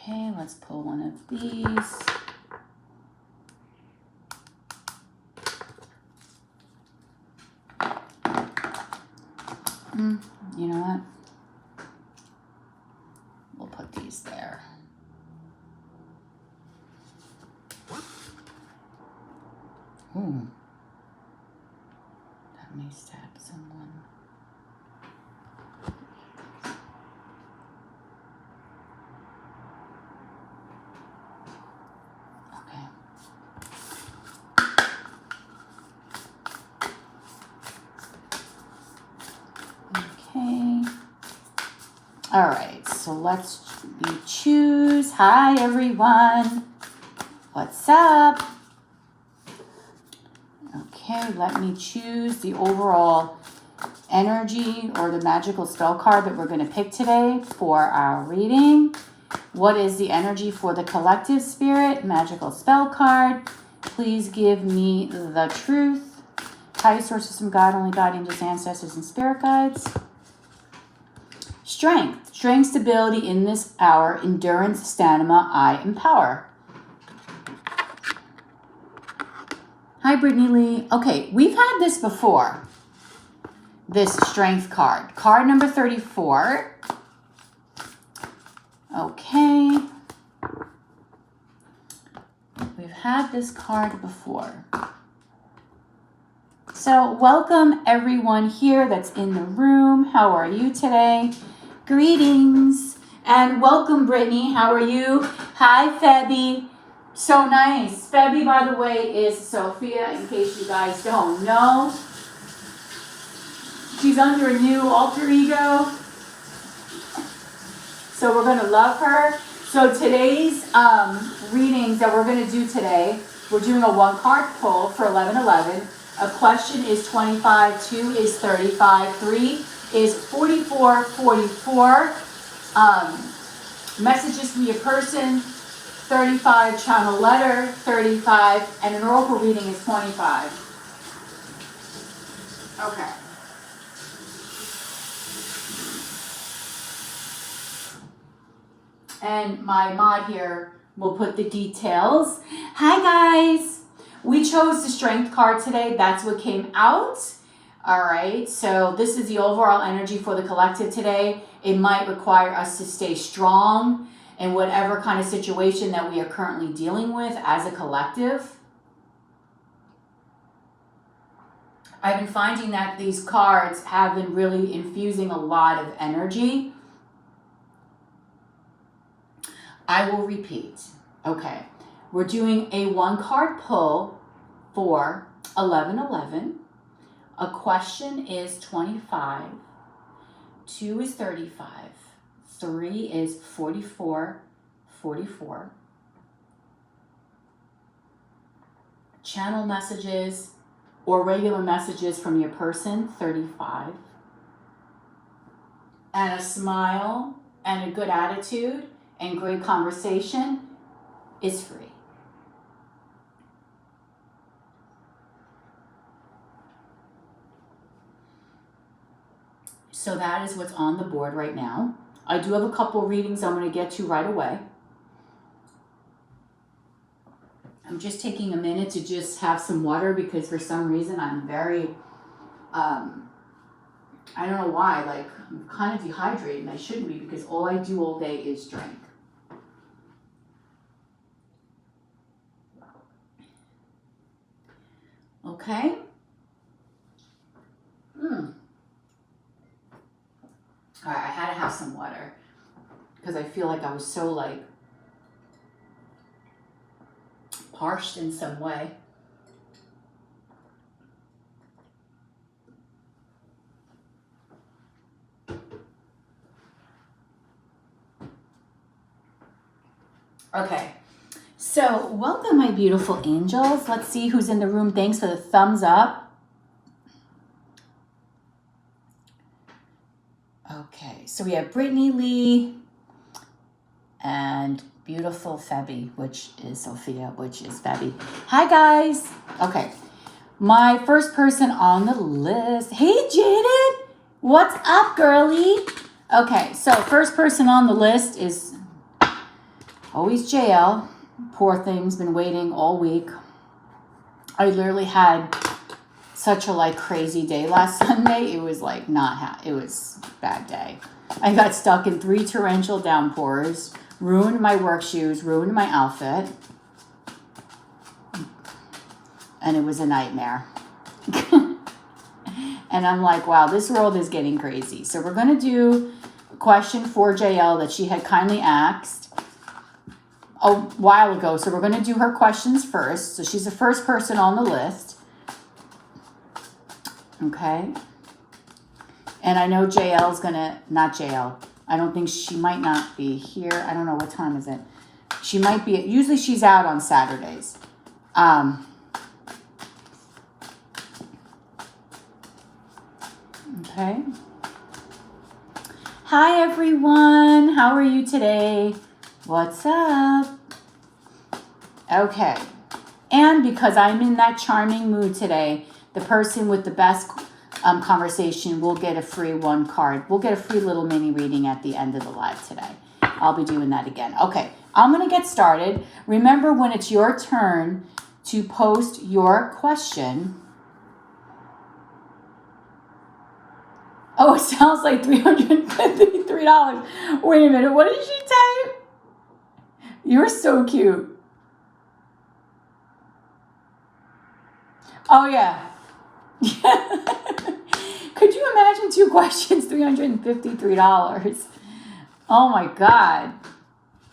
Okay, let's pull one of these. You know what? We'll put these there. Ooh. That may stab someone. Okay. Okay. All right, so let's choose. Hi, everyone. What's up? Okay, let me choose the overall energy or the magical spell card that we're going to pick today for our reading. What is the energy for the collective spirit? Magical spell card. Please give me the truth. High sources from God, only God, angels, ancestors, and spirit guides. Strength. Strength, stability in this hour. Endurance, stamina, I empower. Hi, Brittany Lee. Okay, we've had this before. This strength card. Card number 34. Okay. We've had this card before. So welcome everyone here that's in the room. How are you today? Greetings. And welcome, Brittany. How are you? Hi, Febby. So nice. Febby, by the way, is Sophia, in case you guys don't know. She's under a new alter ego. So we're going to love her. So today's readings that we're going to do today, we're doing a one-card pull for 1111. A question is 25, 2 is 35, 3 is 44, 44. Messages from your person, 35, channel letter, 35, and an oracle reading is 25. Okay. And my mod here will put the details. Hi guys! We chose the strength card today. That's what came out. All right, so this is the overall energy for the collective today. It might require us to stay strong in whatever kind of situation that we are currently dealing with as a collective. I've been finding that these cards have been really infusing a lot of energy. I will repeat. Okay, we're doing a one-card pull for 1111. A question is 25. 2 is 35. 3 is 44, 44. Channel messages or regular messages from your person, 35. And a smile and a good attitude and great conversation is free. So that is what's on the board right now. I do have a couple readings I'm going to get to right away. I'm just taking a minute to just have some water because for some reason I'm very, I don't know why, like I'm kind of dehydrated and I shouldn't be because all I do all day is drink. Okay? All right, I had to have some water because I feel like I was so like parched in some way. Okay, so welcome my beautiful angels. Let's see who's in the room. Thanks for the thumbs up. Okay, so we have Brittany Lee and beautiful Febby, which is Sophia, which is Febby. Hi guys. Okay, my first person on the list. Hey Jaden, what's up girly? Okay, so first person on the list is Always JL. Poor thing's been waiting all week. I literally had such a crazy day last Sunday. It was it was a bad day. I got stuck in 3 torrential downpours, ruined my work shoes, ruined my outfit, and it was a nightmare. And I'm like, wow, this world is getting crazy. So we're going to do a question for JL that she had kindly asked a while ago. So we're going to do her questions first. So she's the first person on the list. Okay. And I know JL's going to, not JL. I don't think she might not be here. I don't know, what time is it? She might be, usually she's out on Saturdays. Okay. Hi, everyone. How are you today? What's up? Okay. And because I'm in that charming mood today, the person with the best conversation will get a free 1 card. We'll get a free little mini reading at the end of the live today. I'll be doing that again. Okay. I'm going to get started. Remember, when it's your turn to post your question. Oh, it sounds like $353. Wait a minute. What did she type? You're so cute. Oh, yeah. Could you imagine 2 questions, $353? Oh, my God.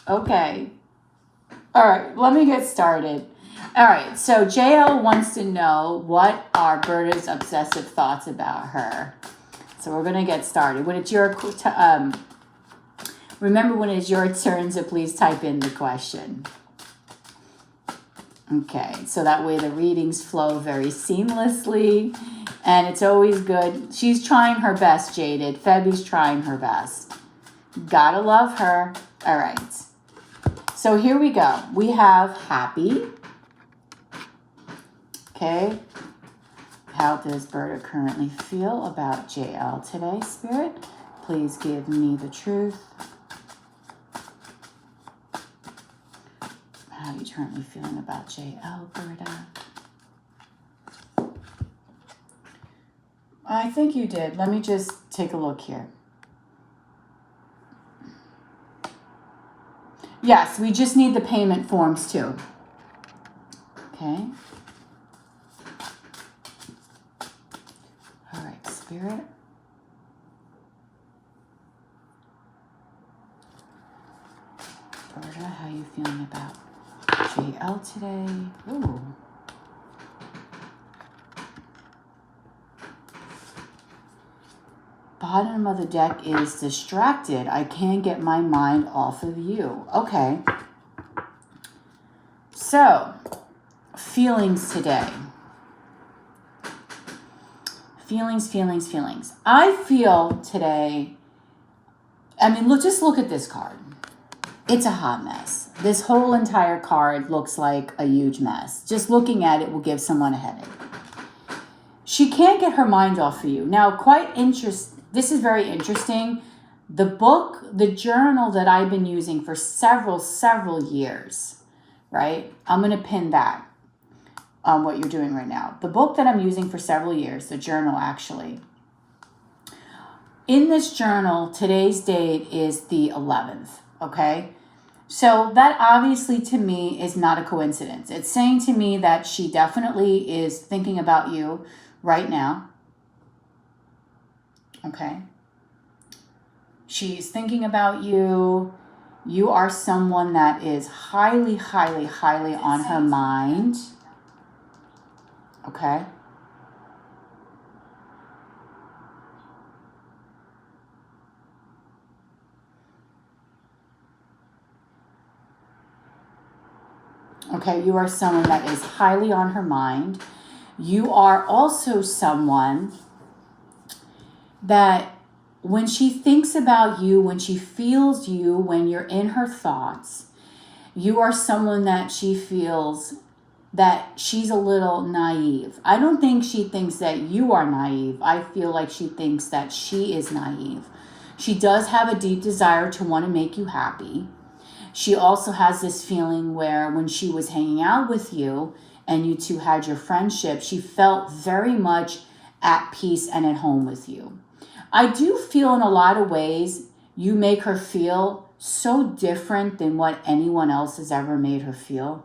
Okay. All right. Let me get started. All right. So JL wants to know, what are Berta's obsessive thoughts about her? So we're going to get started. When it's your remember, when it's your turn, so please type in the question. Okay, so that way the readings flow very seamlessly, and it's always good. She's trying her best, Jaded. Febby's trying her best. Gotta love her. All right. So here we go. We have happy. Okay. How does Berta currently feel about JL today, Spirit? Please give me the truth. How are you currently feeling about JL, Berta? I think you did. Let me just take a look here. Yes, we just need the payment forms too. Okay. All right, Spirit. Berta, how are you feeling about JL today? Ooh. Bottom of the deck is distracted. I can't get my mind off of you. Okay. So, feelings today. Feelings. I feel today, just look at this card. It's a hot mess. This whole entire card looks like a huge mess. Just looking at it will give someone a headache. She can't get her mind off of you. Now, this is very interesting. The book, the journal that I've been using for several years, right? I'm going to pin that on what you're doing right now. The book that I'm using for several years, the journal actually. In this journal, today's date is the 11th, okay? So that obviously to me is not a coincidence. It's saying to me that she definitely is thinking about you right now. Okay. She's thinking about you. You are someone that is highly on her mind. Okay. Okay, you are someone that is highly on her mind. You are also someone that when she thinks about you, when she feels you, when you're in her thoughts, you are someone that she feels that she's a little naive. I don't think she thinks that you are naive. I feel like she thinks that she is naive. She does have a deep desire to want to make you happy. She also has this feeling where when she was hanging out with you and you two had your friendship, she felt very much at peace and at home with you. I do feel in a lot of ways you make her feel so different than what anyone else has ever made her feel.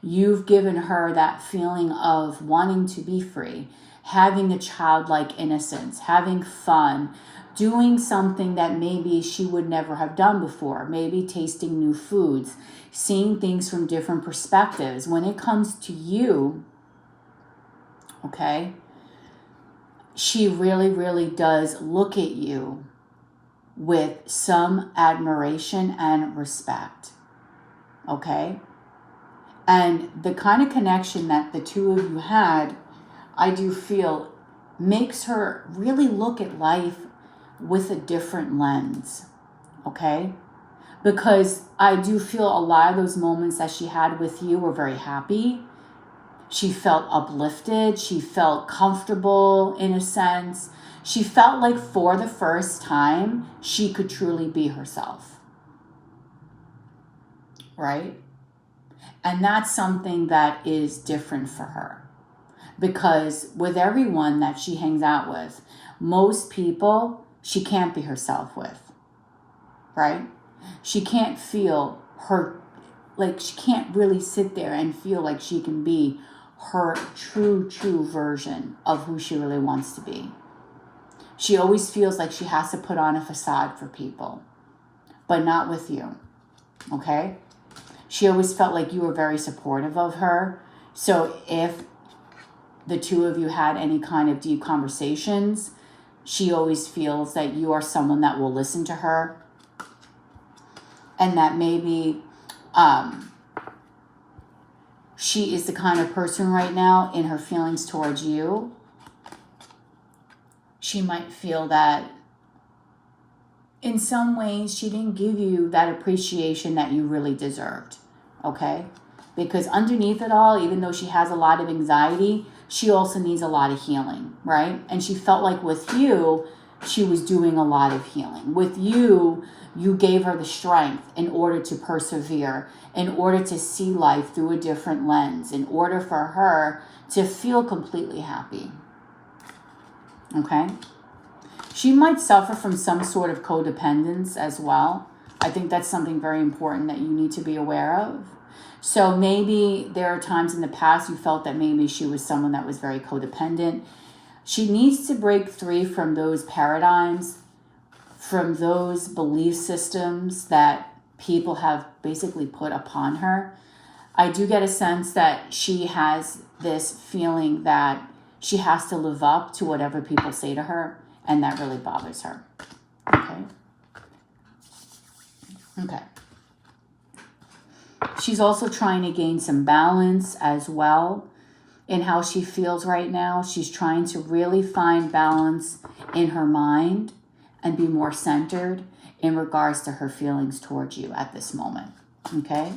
You've given her that feeling of wanting to be free, having a childlike innocence, having fun, doing something that maybe she would never have done before, maybe tasting new foods, seeing things from different perspectives. When it comes to you, okay, she really, really does look at you with some admiration and respect, okay? And the kind of connection that the two of you had, I do feel, makes her really look at life with a different lens, okay? Because I do feel a lot of those moments that she had with you were very happy. She felt uplifted. She felt comfortable in a sense. She felt like for the first time, she could truly be herself, right? And that's something that is different for her. Because with everyone that she hangs out with, most people she can't be herself with, right? She can't feel her, like she can't really sit there and feel like she can be her true version of who she really wants to be. She always feels like she has to put on a facade for people, but not with you, okay? She always felt like you were very supportive of her. So if the two of you had any kind of deep conversations, she always feels that you are someone that will listen to her, and that maybe she is the kind of person right now in her feelings towards you. She might feel that in some ways she didn't give you that appreciation that you really deserved, okay? Because underneath it all, even though she has a lot of anxiety, she also needs a lot of healing, right? And she felt like with you, she was doing a lot of healing. With you, you gave her the strength in order to persevere, in order to see life through a different lens, in order for her to feel completely happy, okay? She might suffer from some sort of codependence as well. I think that's something very important that you need to be aware of. So maybe there are times in the past you felt that maybe she was someone that was very codependent. She needs to break free from those paradigms, from those belief systems that people have basically put upon her. I do get a sense that she has this feeling that she has to live up to whatever people say to her, and that really bothers her. Okay? Okay. She's also trying to gain some balance as well in how she feels right now. She's trying to really find balance in her mind and be more centered in regards to her feelings towards you at this moment. Okay?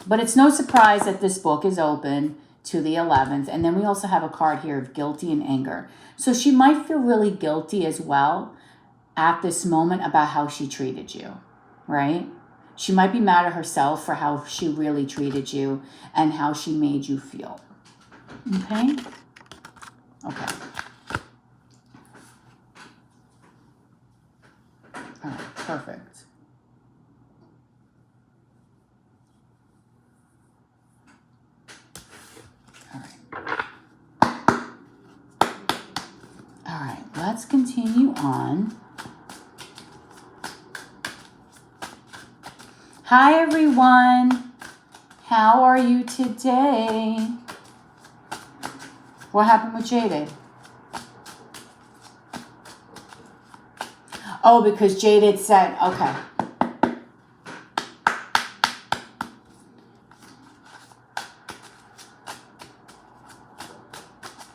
But it's no surprise that this book is open to the 11th. And then we also have a card here of guilty and anger. So she might feel really guilty as well at this moment about how she treated you, right? She might be mad at herself for how she really treated you and how she made you feel. Okay? Okay. All right, perfect. All right, let's continue on. Hi, everyone. How are you today? What happened with Jaded? Oh, because Jaded said, okay.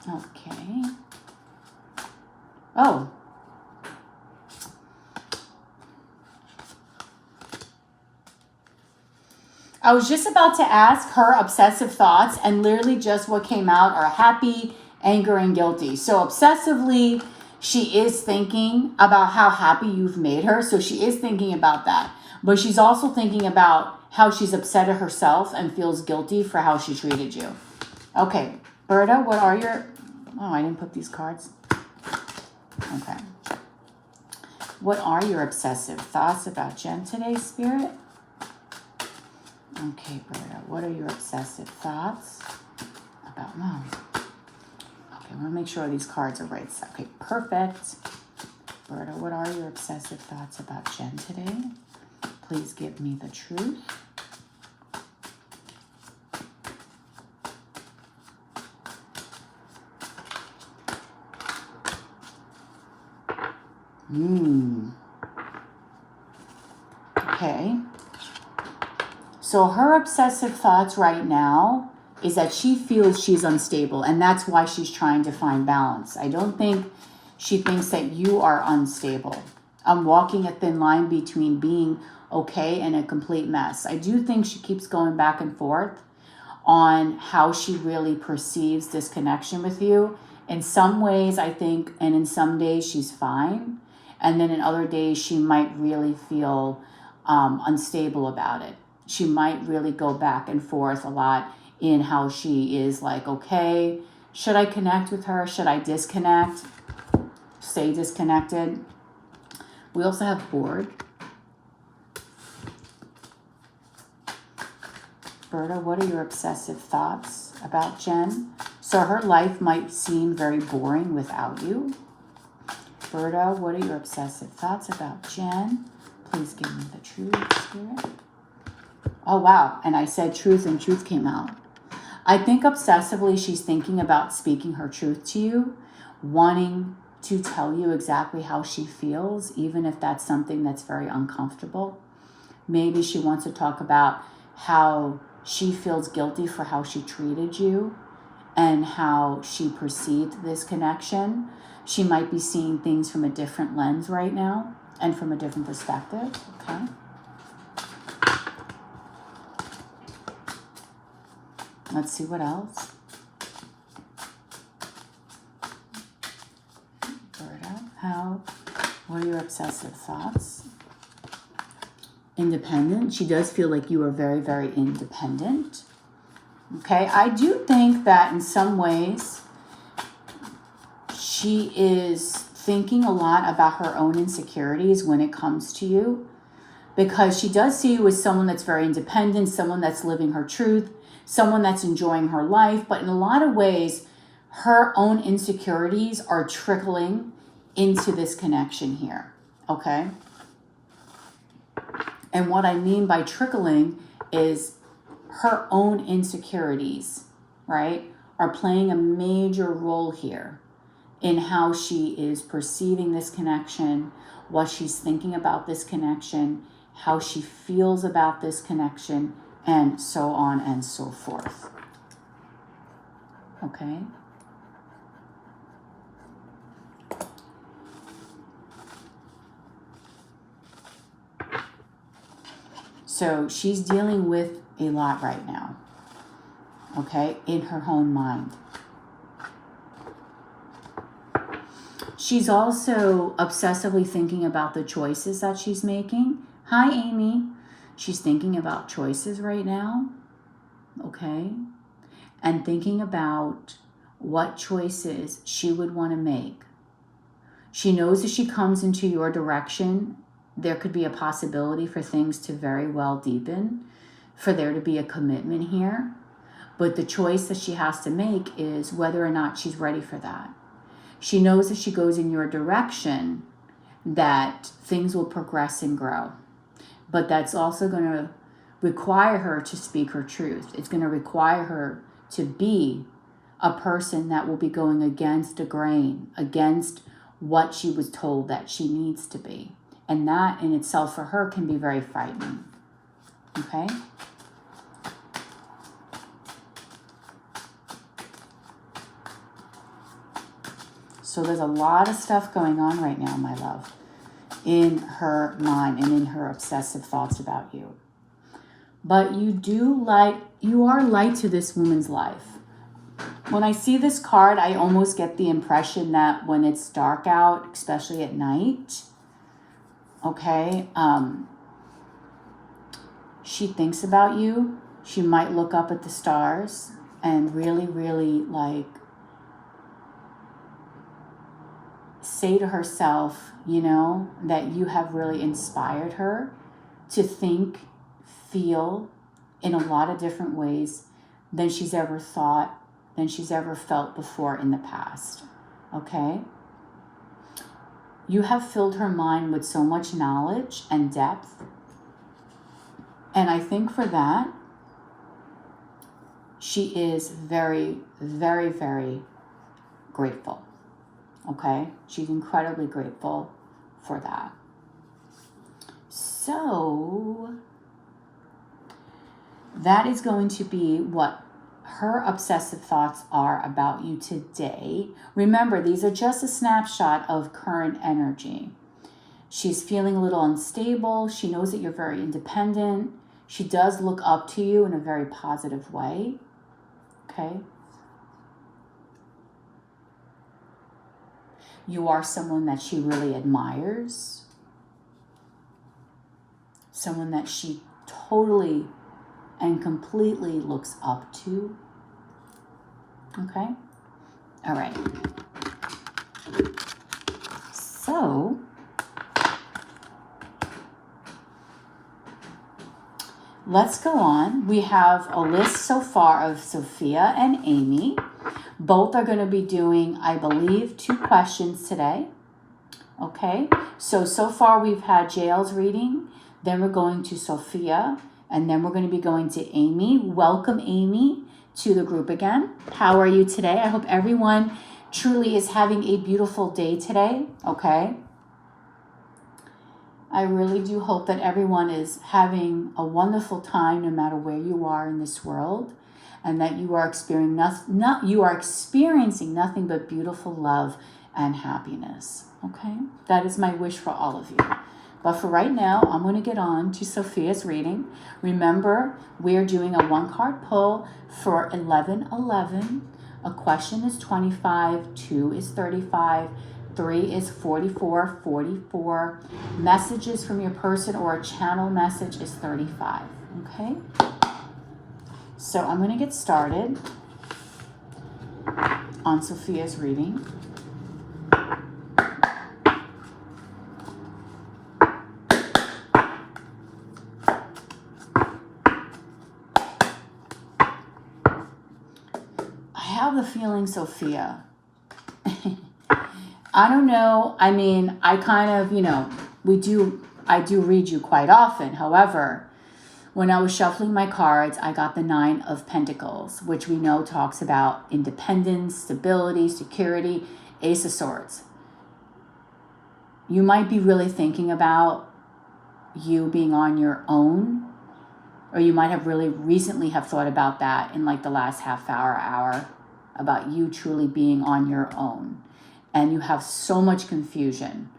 Okay. Oh. I was just about to ask her obsessive thoughts, and literally just what came out are happy, anger, and guilty. So obsessively, she is thinking about how happy you've made her. So she is thinking about that. But she's also thinking about how she's upset at herself and feels guilty for how she treated you. Okay, Berta, what are your... Oh, I didn't put these cards. Okay. What are your obsessive thoughts about Jen today, Spirit? Okay, Berta, what are your obsessive thoughts about Mom? Okay, I want to make sure these cards are right. Okay, perfect. Berta, what are your obsessive thoughts about Jen today? Please give me the truth. Okay. So her obsessive thoughts right now is that she feels she's unstable, and that's why she's trying to find balance. I don't think she thinks that you are unstable. I'm walking a thin line between being okay and a complete mess. I do think she keeps going back and forth on how she really perceives this connection with you. In some ways, I think, and in some days she's fine. And then in other days, she might really feel unstable about it. She might really go back and forth a lot in how she is like, okay, should I connect with her? Should I disconnect? Stay disconnected? We also have bored. Berta, what are your obsessive thoughts about Jen? So her life might seem very boring without you. Berta, what are your obsessive thoughts about Jen? Please give me the truth, Spirit. Oh, wow. And I said truth and truth came out. I think obsessively she's thinking about speaking her truth to you, wanting to tell you exactly how she feels, even if that's something that's very uncomfortable. Maybe she wants to talk about how she feels guilty for how she treated you and how she perceived this connection. She might be seeing things from a different lens right now and from a different perspective. Okay. Let's see what else. Berta, what are your obsessive thoughts? Independent. She does feel like you are very, very independent. Okay. I do think that in some ways she is thinking a lot about her own insecurities when it comes to you, because she does see you as someone that's very independent, someone that's living her truth, someone that's enjoying her life. But in a lot of ways, her own insecurities are trickling into this connection here. Okay. And what I mean by trickling is her own insecurities, right, are playing a major role here in how she is perceiving this connection, what she's thinking about this connection, how she feels about this connection, and so on and so forth. Okay? So she's dealing with a lot right now, okay, in her own mind. She's also obsessively thinking about the choices that she's making. Hi, Amy. She's thinking about choices right now, okay, and thinking about what choices she would want to make. She knows if she comes into your direction, there could be a possibility for things to very well deepen, for there to be a commitment here. But the choice that she has to make is whether or not she's ready for that. She knows if she goes in your direction that things will progress and grow. But that's also going to require her to speak her truth. It's going to require her to be a person that will be going against the grain, against what she was told that she needs to be. And that in itself for her can be very frightening. Okay? So there's a lot of stuff going on right now, my love, in her mind and in her obsessive thoughts about you. But you are light to this woman's life. When I see this card, I almost get the impression that when it's dark out, especially at night, okay, she thinks about you. She might look up at the stars and really, really like say to herself, you know, that you have really inspired her to think, feel in a lot of different ways than she's ever thought, than she's ever felt before in the past. Okay? You have filled her mind with so much knowledge and depth. And I think for that, she is very, very, very grateful. Okay? She's incredibly grateful for that. So that is going to be what her obsessive thoughts are about you today. Remember, these are just a snapshot of current energy. She's feeling a little unstable. She knows that you're very independent. She does look up to you in a very positive way. Okay? You are someone that she really admires. Someone that she totally and completely looks up to. Okay? All right. So, let's go on. We have a list so far of Sophia and Amy. Both are going to be doing, I believe, 2 questions today. Okay? So far we've had JL's reading. Then we're going to Sophia. And then we're going to be going to Amy. Welcome, Amy, to the group again. How are you today? I hope everyone truly is having a beautiful day today. Okay? I really do hope that everyone is having a wonderful time no matter where you are in this world. And that you are experiencing nothing but beautiful love and happiness. Okay? That is my wish for all of you. But for right now, I'm going to get on to Sophia's reading. Remember, we're doing a 1-card pull for 1111. A question is 25, 2 is 35, 3 is 44, 44. Messages from your person or a channel message is 35. Okay? So I'm going to get started on Sophia's reading. I have the feeling, Sophia, I don't know. I mean, I kind of, you know, I do read you quite often. However, when I was shuffling my cards, I got the 9 of Pentacles, which we know talks about independence, stability, security, Ace of Swords. You might be really thinking about you being on your own, or you might have really recently have thought about that in like the last half hour, about you truly being on your own. And you have so much confusion.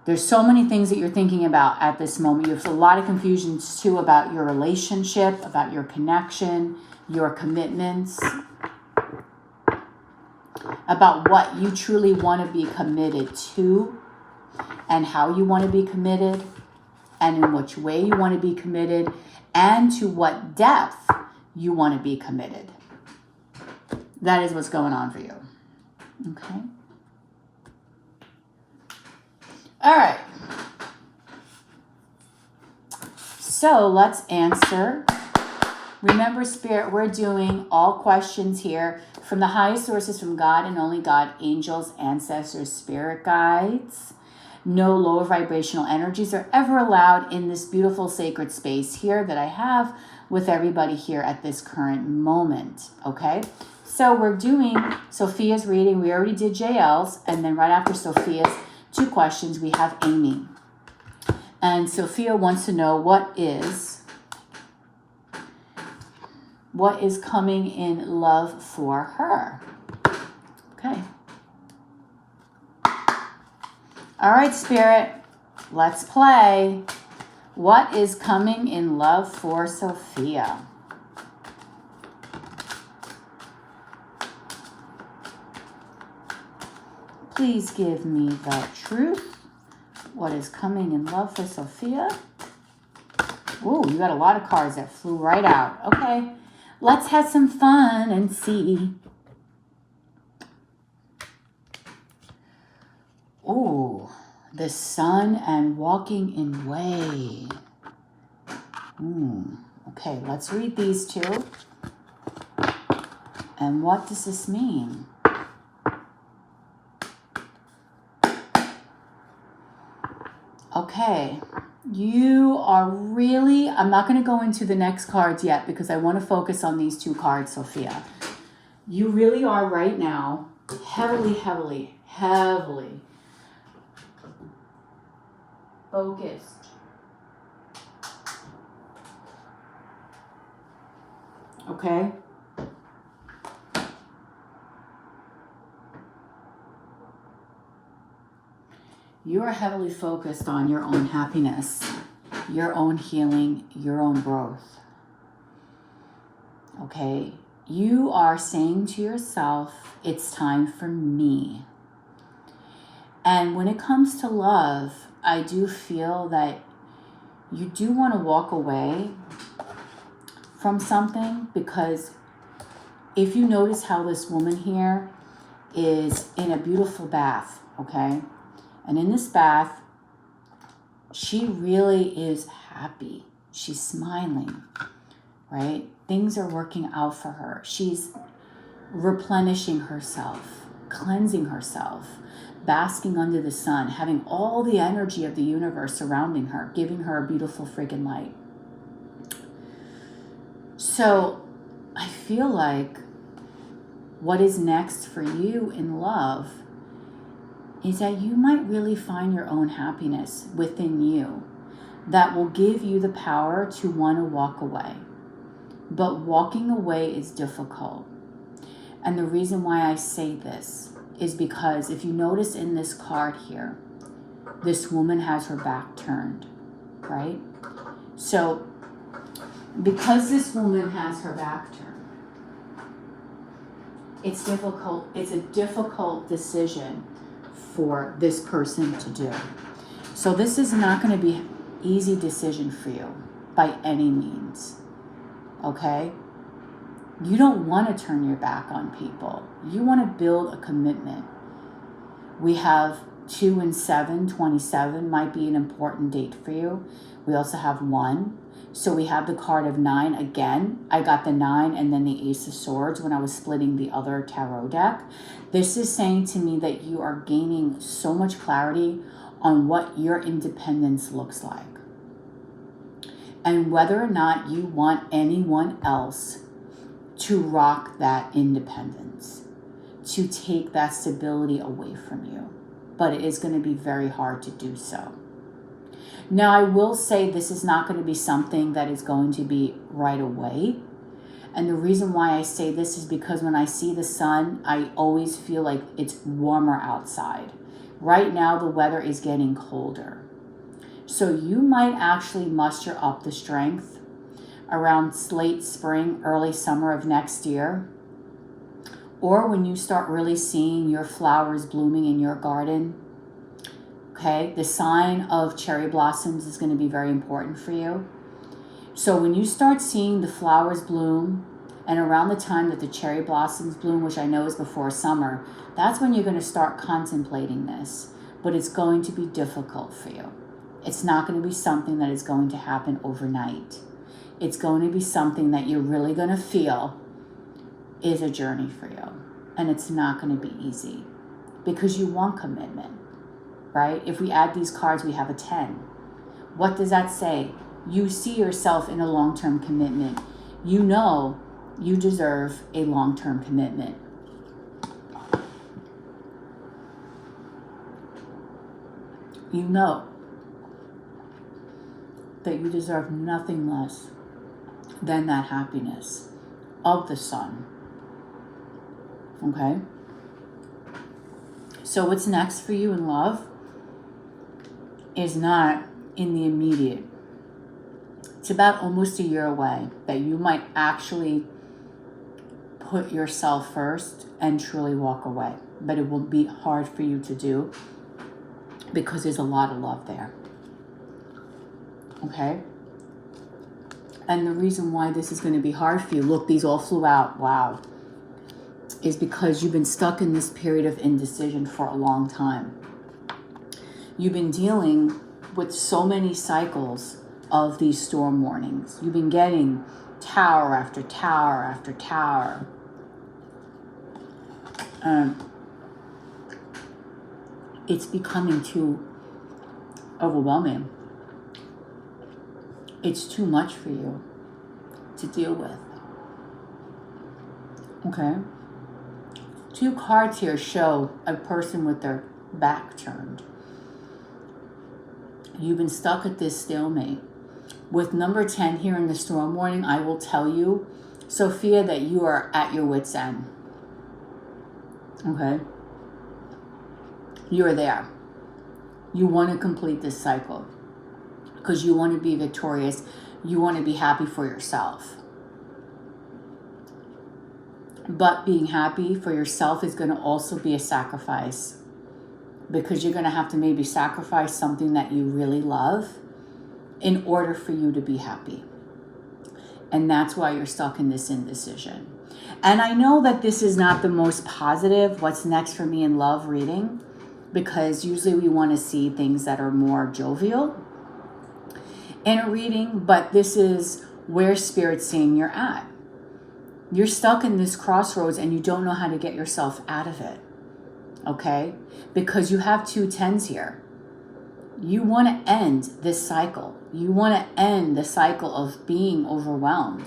There's so many things that you're thinking about at this moment. You have a lot of confusion too about your relationship, about your connection, your commitments, about what you truly want to be committed to and how you want to be committed and in which way you want to be committed and to what depth you want to be committed. That is what's going on for you. Okay? All right. So let's answer. Remember, Spirit, we're doing all questions here from the highest sources, from God and only God, angels, ancestors, spirit guides. No lower vibrational energies are ever allowed in this beautiful sacred space here that I have with everybody here at this current moment. Okay? So we're doing Sophia's reading. We already did JL's, and then right after Sophia's 2 questions, we have Amy. And Sophia wants to know what is coming in love for her. Okay. All right, Spirit, let's play. What is coming in love for Sophia? Please give me the truth. What is coming in love for Sophia? Ooh, you got a lot of cards that flew right out. Okay, let's have some fun and see. Ooh, the sun and walking in way. Okay, let's read these two. And what does this mean? Okay, you are really, I'm not going to go into the next cards yet because I want to focus on these two cards, Sophia. You really are right now heavily focused. Okay? You are heavily focused on your own happiness, your own healing, your own growth. Okay? You are saying to yourself, it's time for me. And when it comes to love, I do feel that you do want to walk away from something, because if you notice how this woman here is in a beautiful bath, okay? And in this bath, she really is happy. She's smiling, right? Things are working out for her. She's replenishing herself, cleansing herself, basking under the sun, having all the energy of the universe surrounding her, giving her a beautiful freaking light. So I feel like what is next for you in love is that you might really find your own happiness within you that will give you the power to want to walk away. But walking away is difficult. And the reason why I say this is because if you notice in this card here, this woman has her back turned, right? So because this woman has her back turned, it's difficult. It's a difficult decision for this person to do. So this is not going to be an easy decision for you by any means. Okay? You don't want to turn your back on people. You want to build a commitment. We have 2 and 7, 27 might be an important date for you. We also have 1. So we have the card of 9 again. I got the 9 and then the Ace of Swords when I was splitting the other tarot deck. This is saying to me that you are gaining so much clarity on what your independence looks like. And whether or not you want anyone else to rock that independence, to take that stability away from you. But it is going to be very hard to do so. Now, I will say this is not going to be something that is going to be right away. And the reason why I say this is because when I see the sun, I always feel like it's warmer outside. Right now, the weather is getting colder. So you might actually muster up the strength around late spring, early summer of next year. Or when you start really seeing your flowers blooming in your garden. Okay, the sign of cherry blossoms is going to be very important for you. So when you start seeing the flowers bloom, and around the time that the cherry blossoms bloom, which I know is before summer, that's when you're going to start contemplating this. But it's going to be difficult for you. It's not going to be something that is going to happen overnight. It's going to be something that you're really going to feel is a journey for you. And it's not going to be easy because you want commitment. Right? If we add these cards, we have a 10. What does that say? You see yourself in a long-term commitment. You know you deserve a long-term commitment. You know that you deserve nothing less than that happiness of the sun. Okay? So what's next for you in love is not in the immediate. It's about almost a year away that you might actually put yourself first and truly walk away. But it will be hard for you to do because there's a lot of love there. Okay? And the reason why this is going to be hard for you, look, these all flew out, wow, is because you've been stuck in this period of indecision for a long time. You've been dealing with so many cycles of these storm warnings. You've been getting tower after tower after tower. It's becoming too overwhelming. It's too much for you to deal with. Okay? 2 cards here show a person with their back turned. You've been stuck at this stalemate. With number 10 here in the storm warning, I will tell you, Sophia, that you are at your wit's end. Okay? You are there. You want to complete this cycle because you want to be victorious. You want to be happy for yourself. But being happy for yourself is going to also be a sacrifice, because you're going to have to maybe sacrifice something that you really love in order for you to be happy. And that's why you're stuck in this indecision. And I know that this is not the most positive what's next for me in love reading, because usually we want to see things that are more jovial in a reading, but this is where Spirit's saying you're at. You're stuck in this crossroads and you don't know how to get yourself out of it. Okay? Because you have 2 10s here. You want to end this cycle. You want to end the cycle of being overwhelmed.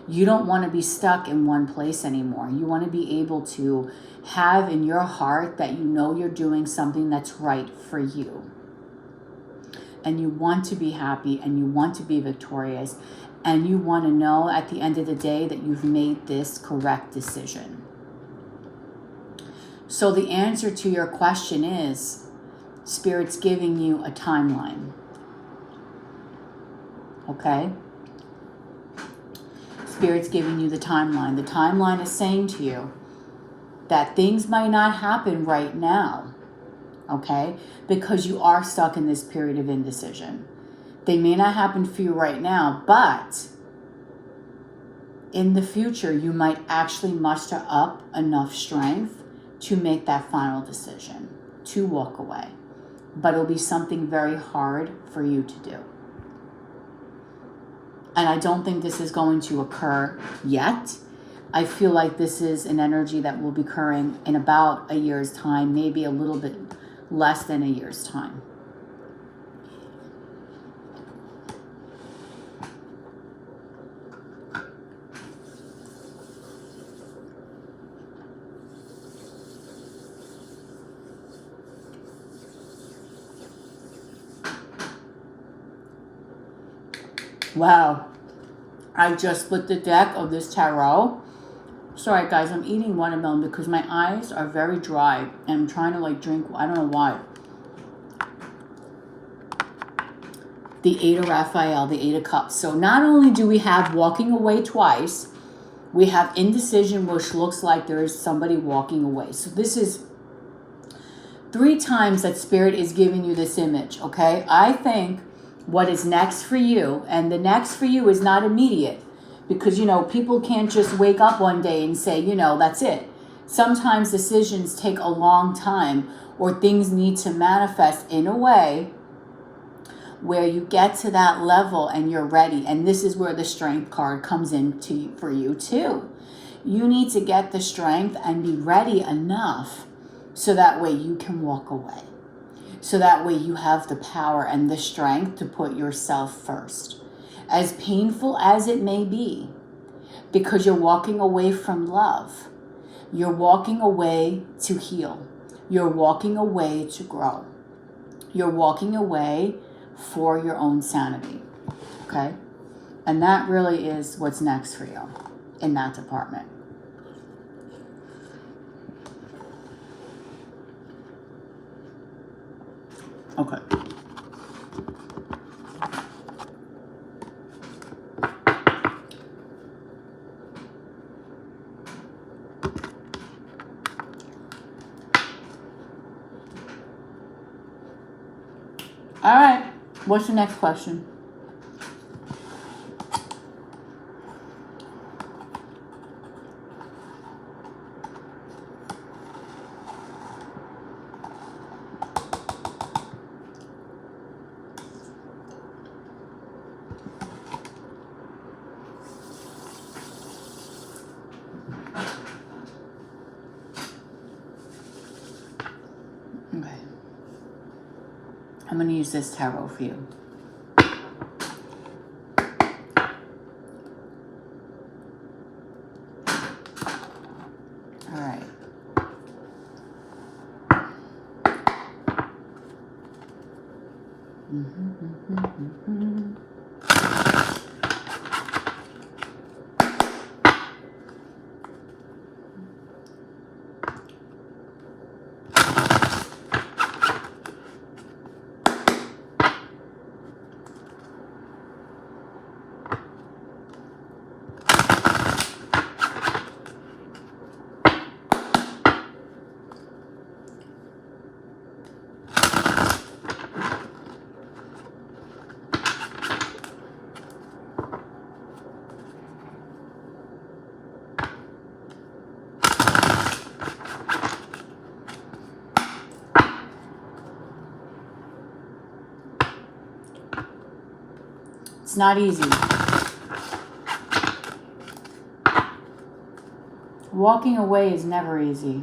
You don't want to be stuck in one place anymore. You want to be able to have in your heart that you know you're doing something that's right for you. And you want to be happy and you want to be victorious. And you want to know at the end of the day that you've made this correct decision. So the answer to your question is, Spirit's giving you a timeline. Okay? Spirit's giving you the timeline. The timeline is saying to you that things might not happen right now. Okay? Because you are stuck in this period of indecision. They may not happen for you right now, but in the future, you might actually muster up enough strength to make that final decision, to walk away. But it'll be something very hard for you to do. And I don't think this is going to occur yet. I feel like this is an energy that will be occurring in about a year's time, maybe a little bit less than a year's time. Wow, I just split the deck of this tarot. Sorry guys, I'm eating watermelon because my eyes are very dry and I'm trying to drink, I don't know why. The 8 of Raphael, the 8 of Cups. So not only do we have walking away twice, we have indecision, which looks like there is somebody walking away. So this is 3 times that Spirit is giving you this image, okay? I think what is next for you, and the next for you is not immediate, because, people can't just wake up one day and say, that's it. Sometimes decisions take a long time, or things need to manifest in a way where you get to that level and you're ready. And this is where the Strength card comes in for you too. You need to get the strength and be ready enough so that way you can walk away. So that way you have the power and the strength to put yourself first. As painful as it may be, because you're walking away from love. You're walking away to heal. You're walking away to grow. You're walking away for your own sanity. Okay? And that really is what's next for you in that department. Okay. All right. What's the next question? I'm going to use this tarot for you. All right. It's not easy. Walking away is never easy.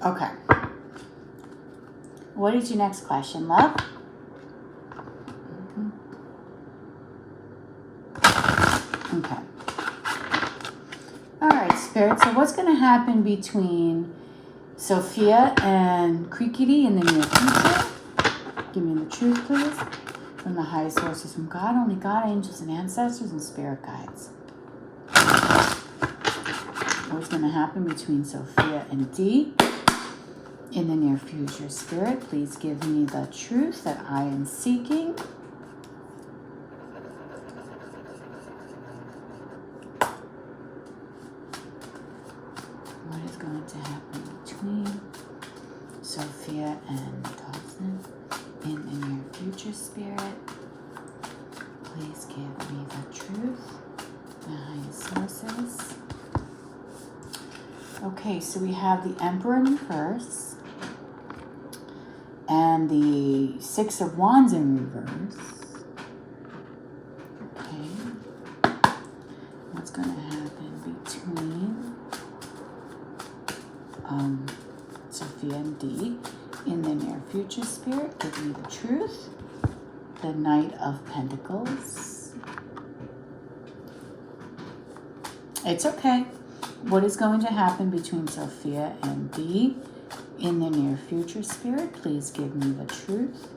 Okay. What is your next question, love? Okay. All right, Spirit. So what's going to happen between Sophia and Krikiri in the near future? Give me the truth, please. From the highest sources, from God, only God, angels and ancestors and spirit guides. What's going to happen between Sophia and Dee in the near future? Spirit, please give me the truth that I am seeking. What is going to happen between Sophia and Dawson in the near future? Spirit, please give me the truth, the highest sources. Okay, so we have the Emperor in reverse and the Six of Wands in reverse. Okay. What's going to happen between Sophia and Dee in the near future? Spirit, give me the truth. The Knight of Pentacles. It's okay. What is going to happen between Sophia and Dee in the near future? Spirit, please give me the truth.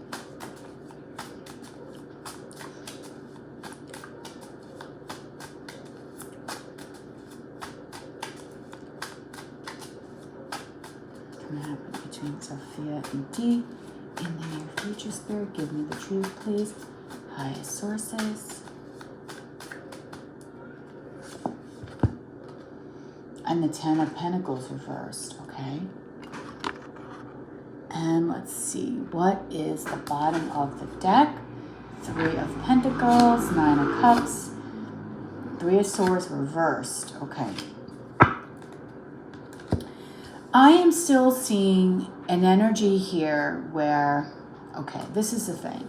What's going to happen between Sophia and Dee in the near future? Spirit, give me the truth, please. Highest sources. And the Ten of Pentacles reversed, okay? And let's see, what is the bottom of the deck? Three of Pentacles, Nine of Cups, Three of Swords reversed, okay. I am still seeing an energy here where, okay, this is the thing.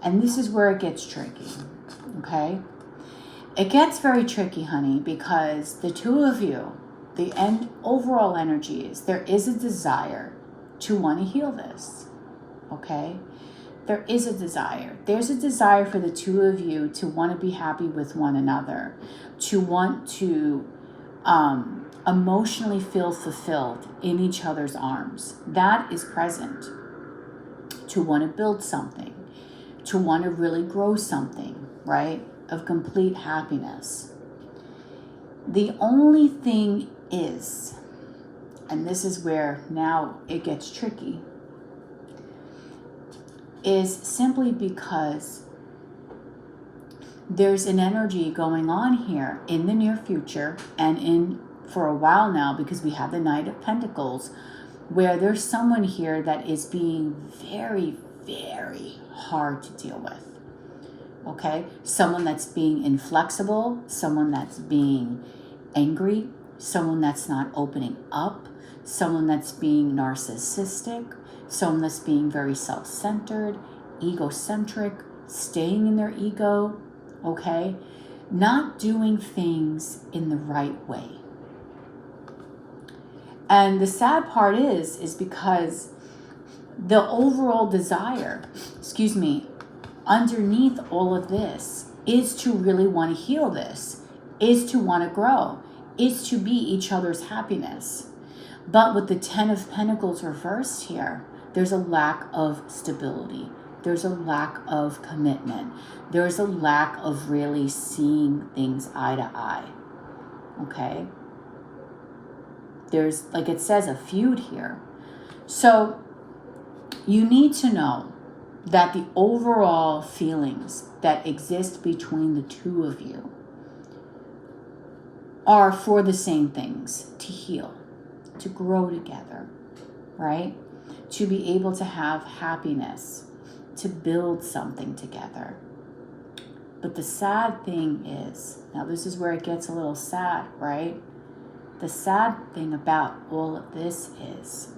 And this is where it gets tricky, okay? It gets very tricky, honey, because the two of you, the overall energy is there is a desire to want to heal this, okay? There is a desire. There's a desire for the two of you to want to be happy with one another, to want to emotionally feel fulfilled in each other's arms. That is present. To want to build something, to want to really grow something, right? Of complete happiness. The only thing is, and this is where now it gets tricky, is simply because there's an energy going on here in the near future and in for a while now, because we have the Knight of Pentacles, where there's someone here that is being very, very hard to deal with. Okay? Someone that's being inflexible, someone that's being angry, someone that's not opening up, someone that's being narcissistic, someone that's being very self-centered, egocentric, staying in their ego, okay? Not doing things in the right way. And the sad part is because the overall desire, underneath all of this is to really want to heal this, is to want to grow, is to be each other's happiness. But with the Ten of Pentacles reversed here, there's a lack of stability. There's a lack of commitment. There's a lack of really seeing things eye to eye. Okay? There's, like it says, a feud here. So you need to know that the overall feelings that exist between the two of you are for the same things: to heal, to grow together, right? To be able to have happiness, to build something together. But the sad thing is, now this is where it gets a little sad, right? The sad thing about all of this is,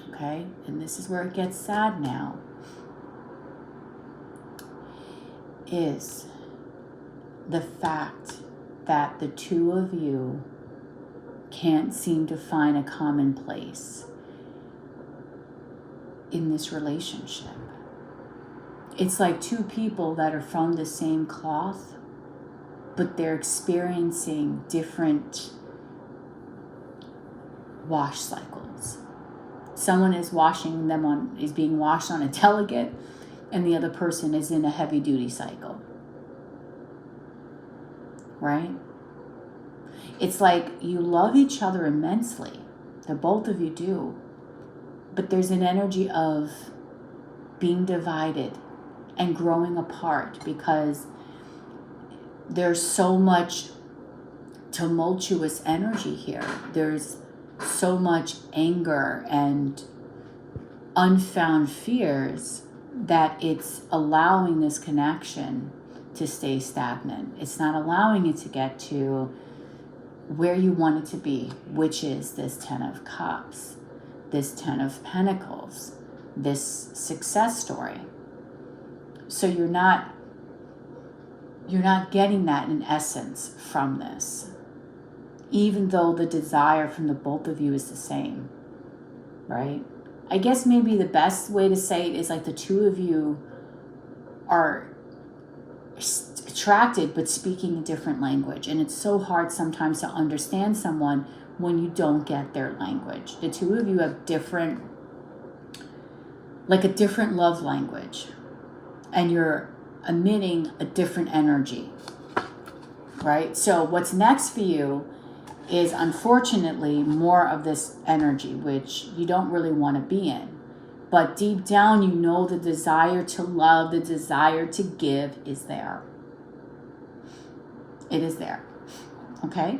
okay, and this is where it gets sad now, is the fact that the two of you can't seem to find a common place in this relationship. It's like two people that are from the same cloth, but they're experiencing different wash cycles. Someone is being washed on a delicate, and the other person is in a heavy duty cycle. Right? It's like you love each other immensely. The both of you do. But there's an energy of being divided and growing apart because there's so much tumultuous energy here. There's so much anger and unfound fears that it's allowing this connection to stay stagnant. It's not allowing it to get to where you want it to be, which is this Ten of Cups, this Ten of Pentacles, this success story. So you're not getting that in essence from this, even though the desire from the both of you is the same, right? I guess maybe the best way to say it is like the two of you are attracted but speaking a different language, and it's so hard sometimes to understand someone when you don't get their language. The two of you have different love language, and you're emitting a different energy, right? So what's next for you is unfortunately more of this energy, which you don't really want to be in. But deep down, you know the desire to love, the desire to give is there. It is there. Okay?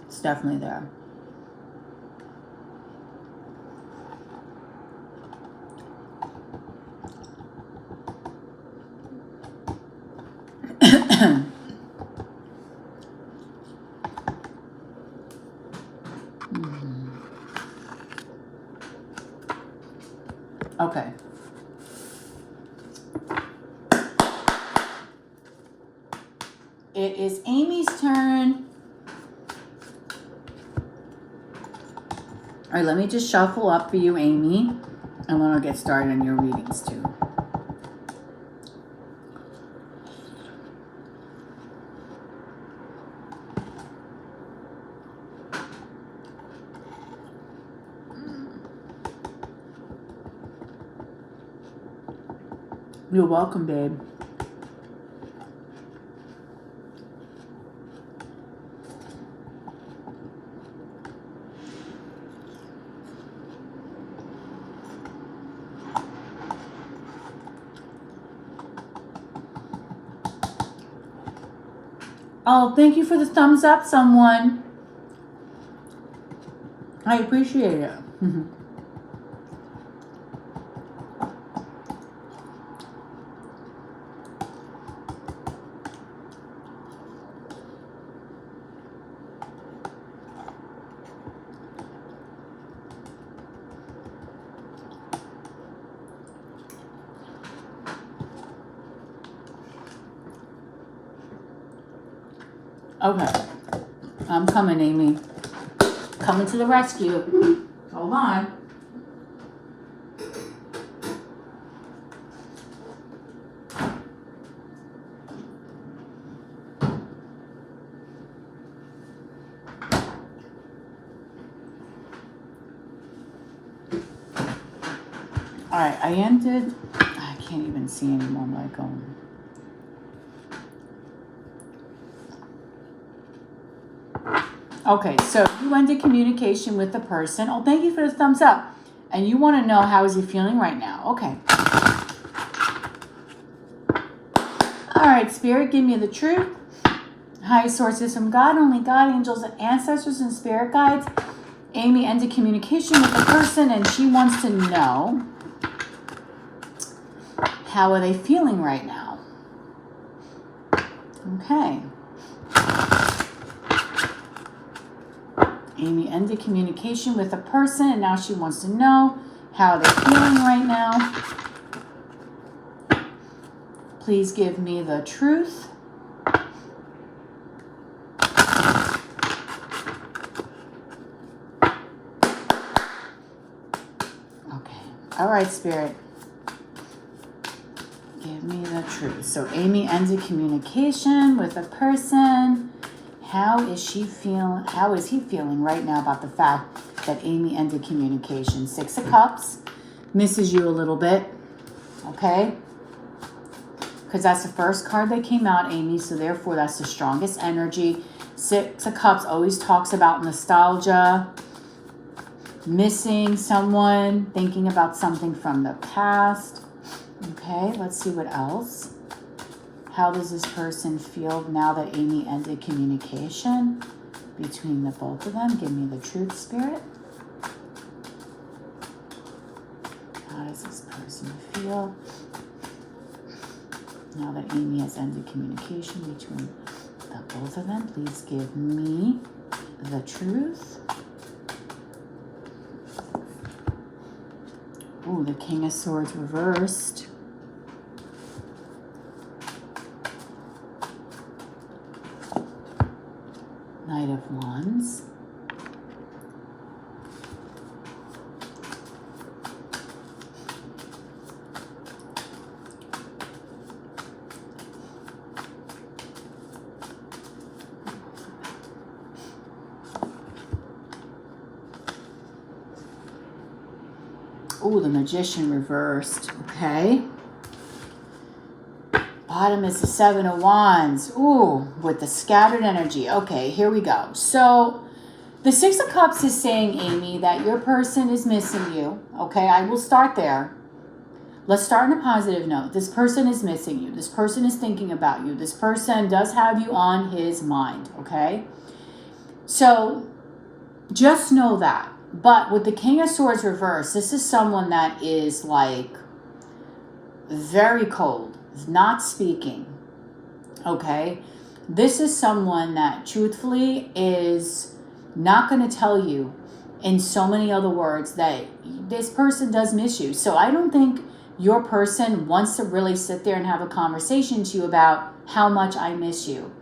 It's definitely there. Okay. It is Amy's turn. All right, let me just shuffle up for you, Amy, and then I'll get started on your readings too. You're welcome, babe. Oh, thank you for the thumbs up, someone. I appreciate it. Okay. I'm coming, Amy. Coming to the rescue. Hold on. Alright, I ended. I can't even see anymore. My going. Okay, so you ended communication with the person. Oh, thank you for the thumbs up. And you want to know how is he feeling right now. Okay. Alright, Spirit, give me the truth. Highest sources from God, only God, angels, and ancestors, and spirit guides. Amy ended communication with the person, and she wants to know, how are they feeling right now? Okay. Amy ended communication with a person, and now she wants to know how they're feeling right now. Please give me the truth. Okay. All right, Spirit. Give me the truth. So Amy ended communication with a person. How is she feeling? How is he feeling right now about the fact that Amy ended communication? 6 of Cups misses you a little bit, okay? Because that's the first card that came out, Amy. So therefore, that's the strongest energy. 6 of Cups always talks about nostalgia, missing someone, thinking about something from the past. Okay, let's see what else. How does this person feel now that Amy ended communication between the both of them? Give me the truth, Spirit. How does this person feel now that Amy has ended communication between the both of them? Please give me the truth. Ooh, the King of Swords reversed. Knight of Wands. Ooh, the Magician reversed. Okay. Bottom is the 7 of Wands. Ooh, with the scattered energy. Okay, here we go. So the 6 of Cups is saying, Amy, that your person is missing you. Okay, I will start there. Let's start on a positive note. This person is missing you. This person is thinking about you. This person does have you on his mind. Okay. So just know that. But with the King of Swords reversed, this is someone that is like very cold, not speaking. Okay. This is someone that truthfully is not going to tell you in so many other words that this person does miss you. So I don't think your person wants to really sit there and have a conversation to you about how much I miss you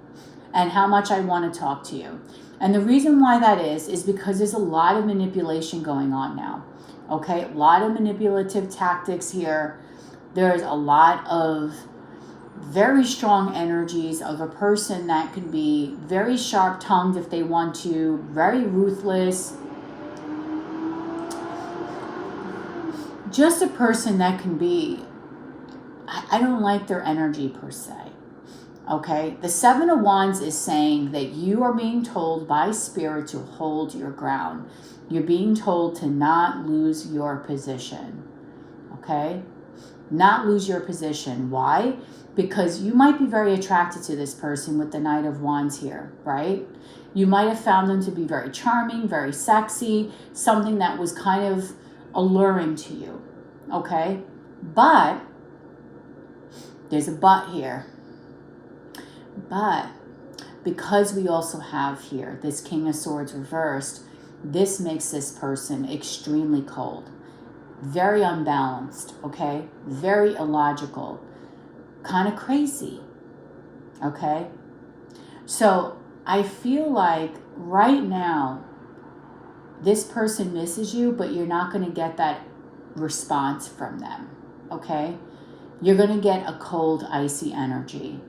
and how much I want to talk to you. And the reason why that is because there's a lot of manipulation going on now. Okay, a lot of manipulative tactics here. There's a lot of very strong energies of a person that can be very sharp-tongued if they want to, very ruthless. Just a person that can be, I don't like their energy per se. Okay, the 7 of Wands is saying that you are being told by Spirit to hold your ground. You're being told to not lose your position. Okay, not lose your position. Why? Because you might be very attracted to this person with the Knight of Wands here, right? You might have found them to be very charming, very sexy, something that was kind of alluring to you, okay? But there's a but here. But because we also have here this King of Swords reversed, this makes this person extremely cold, very unbalanced, okay? Very illogical, kind of crazy, okay? So I feel like right now, this person misses you, but you're not going to get that response from them, okay? You're going to get a cold, icy energy.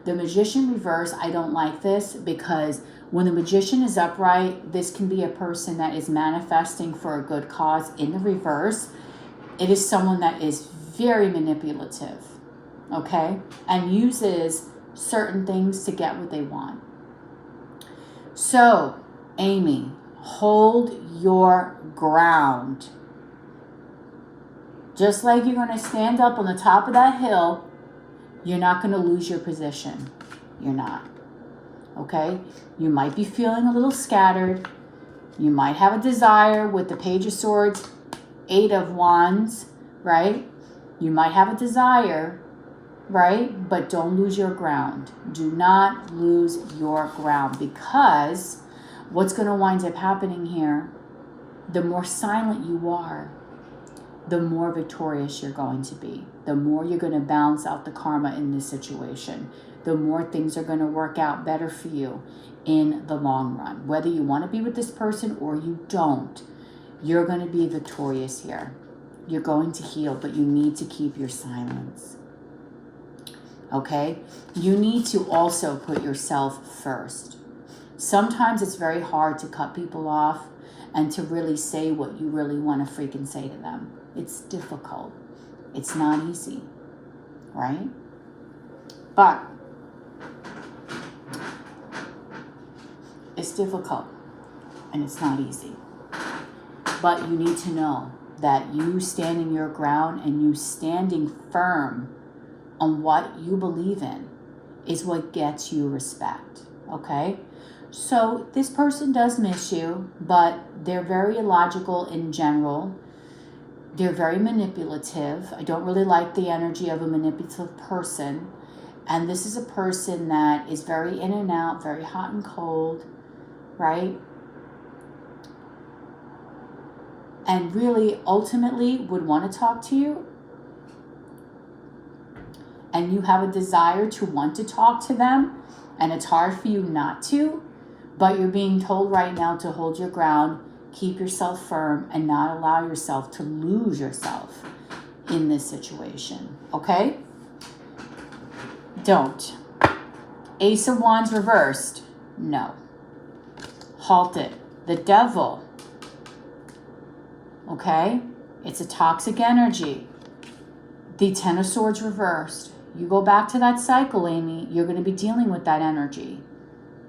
The Magician reverse, I don't like this because when the Magician is upright, this can be a person that is manifesting for a good cause. In the reverse, it is someone that is very manipulative, okay? And uses certain things to get what they want. So, Amy, hold your ground. Just like you're going to stand up on the top of that hill, you're not going to lose your position. You're not. Okay? You might be feeling a little scattered. You might have a desire with the Page of Swords, Eight of Wands, right? You might have a desire, right? But don't lose your ground. Do not lose your ground, because what's going to wind up happening here, the more silent you are, the more victorious you're going to be. The more you're going to balance out the karma in this situation. The more things are going to work out better for you in the long run. Whether you want to be with this person or you don't, you're going to be victorious here. You're going to heal, but you need to keep your silence. Okay? You need to also put yourself first. Sometimes it's very hard to cut people off and to really say what you really want to freaking say to them. It's difficult. It's not easy, right? But it's difficult and it's not easy. But you need to know that you standing your ground and you standing firm on what you believe in is what gets you respect, okay? So this person does miss you, but they're very illogical in general. They're very manipulative. I don't really like the energy of a manipulative person. And this is a person that is very in and out, very hot and cold, right? And really, ultimately, would want to talk to you. And you have a desire to want to talk to them. And it's hard for you not to. But you're being told right now to hold your ground, keep yourself firm, and not allow yourself to lose yourself in this situation. Okay? Don't. Ace of Wands reversed. No. Halt it. The Devil. Okay? It's a toxic energy. The Ten of Swords reversed. You go back to that cycle, Amy. You're going to be dealing with that energy.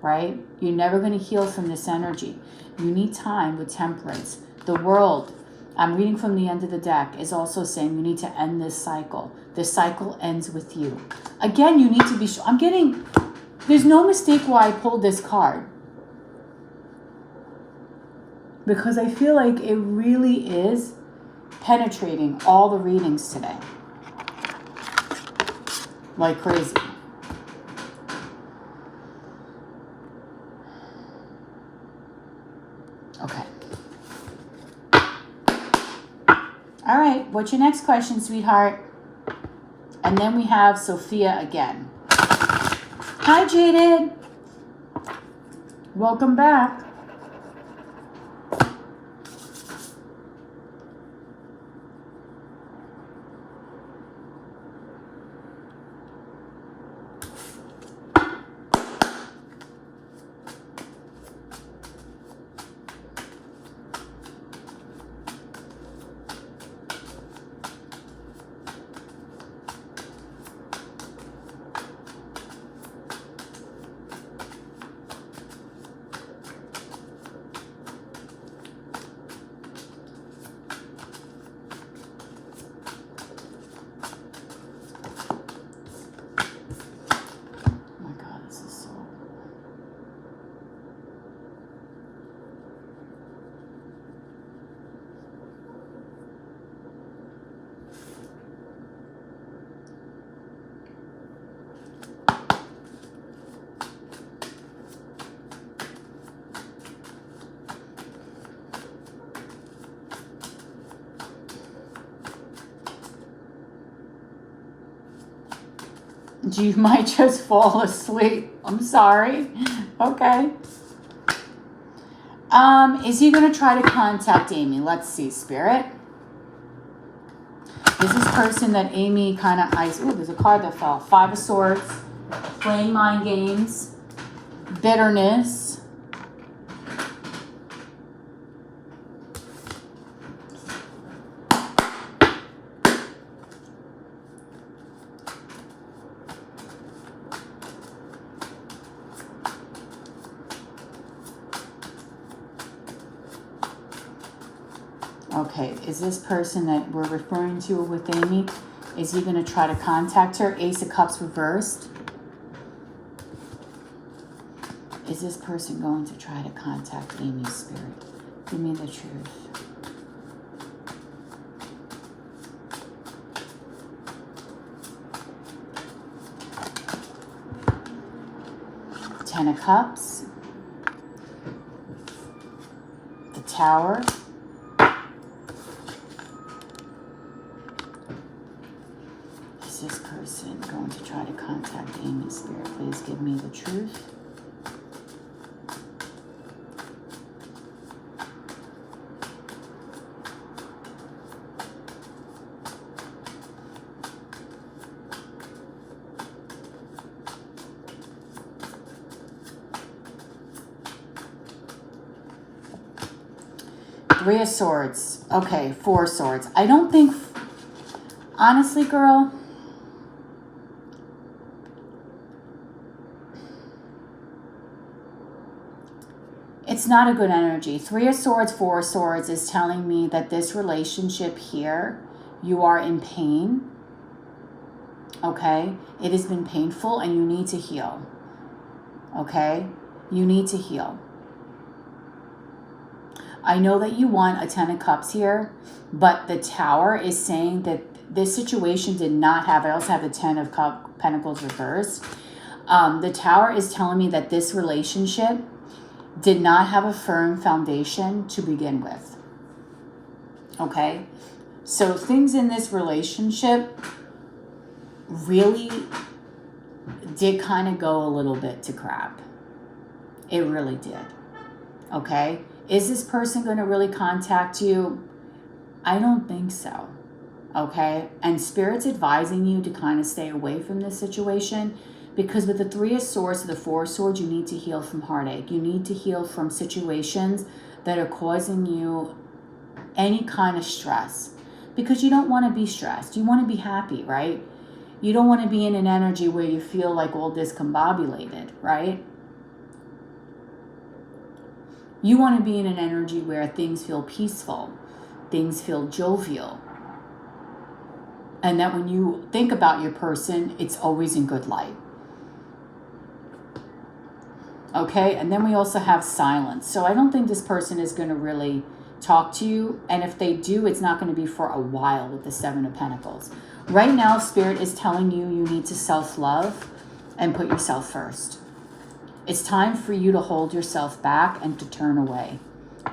Right? You're never going to heal from this energy. You need time with Temperance. The World, I'm reading from the end of the deck, is also saying you need to end this cycle. This cycle ends with you. Again, you need to be sure. There's no mistake why I pulled this card. Because I feel like it really is penetrating all the readings today. Like crazy. Okay. All right. What's your next question, sweetheart? And then we have Sophia again. Hi, Jaded. Welcome back. You might just fall asleep. I'm sorry. Okay. Is he going to try to contact Amy? Let's see, Spirit. Is this person that Amy kind of eyes? Ooh, there's a card that fell. 5 of Swords. Playing mind games. Bitterness. Okay, is this person that we're referring to with Amy, is he going to try to contact her? Ace of Cups reversed. Is this person going to try to contact Amy's spirit? Give me the truth. Ten of Cups. The Tower. Is this person going to try to contact Amy's spirit? Please give me the truth. Three of Swords. Okay, 4 of Swords. I don't think, honestly, girl, it's not a good energy. 3 of Swords, 4 of Swords is telling me that this relationship here, you are in pain. Okay? It has been painful and you need to heal. Okay? You need to heal. I know that you want a 10 of Cups here, but the Tower is saying that this situation did not have, I also have the 10 of Pentacles reversed. The Tower is telling me that this relationship did not have a firm foundation to begin with. Okay? So things in this relationship really did kind of go a little bit to crap. It really did. Okay? Is this person going to really contact you? I don't think so. Okay? And Spirit's advising you to kind of stay away from this situation, because with the 3 of Swords to the 4 of Swords, you need to heal from heartache. You need to heal from situations that are causing you any kind of stress, because you don't want to be stressed. You want to be happy, right? You don't want to be in an energy where you feel like all discombobulated, right? You want to be in an energy where things feel peaceful, things feel jovial, and that when you think about your person, it's always in good light. Okay, and then we also have silence. So I don't think this person is going to really talk to you, and if they do, it's not going to be for a while with the 7 of Pentacles. Right now, Spirit is telling you you need to self-love and put yourself first. It's time for you to hold yourself back and to turn away,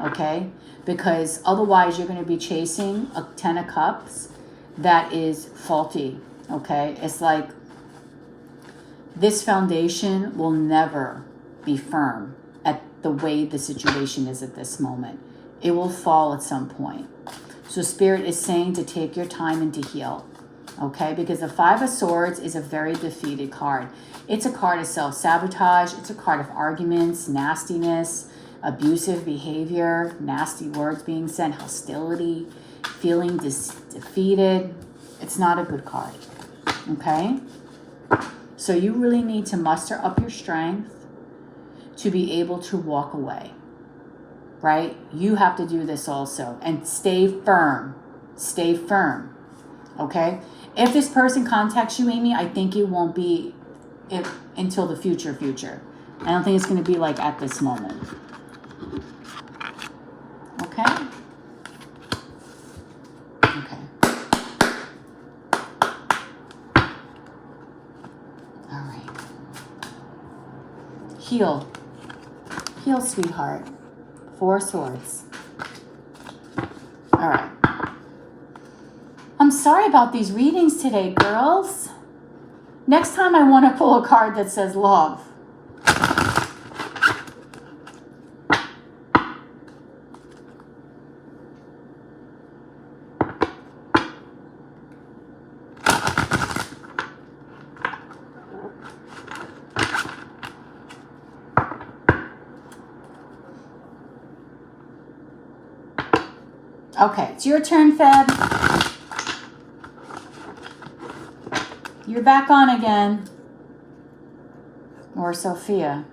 okay? Because otherwise you're going to be chasing a 10 of Cups that is faulty, okay? It's like this foundation will never be firm at the way the situation is at this moment. It will fall at some point. So Spirit is saying to take your time and to heal, okay? Because the 5 of Swords is a very defeated card. It's a card of self-sabotage. It's a card of arguments, nastiness, abusive behavior, nasty words being said, hostility, feeling defeated. It's not a good card, okay? So you really need to muster up your strength to be able to walk away, right? You have to do this also. And stay firm. Stay firm, okay? If this person contacts you, Amy, I think it won't be until the future. I don't think it's going to be like at this moment. Okay? Okay. All right. Heal. Heal, sweetheart. 4 Swords. All right. I'm sorry about these readings today, girls. Next time I want to pull a card that says love. Okay, it's your turn, Feb. You're back on again. Or Sophia.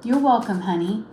You're welcome, honey.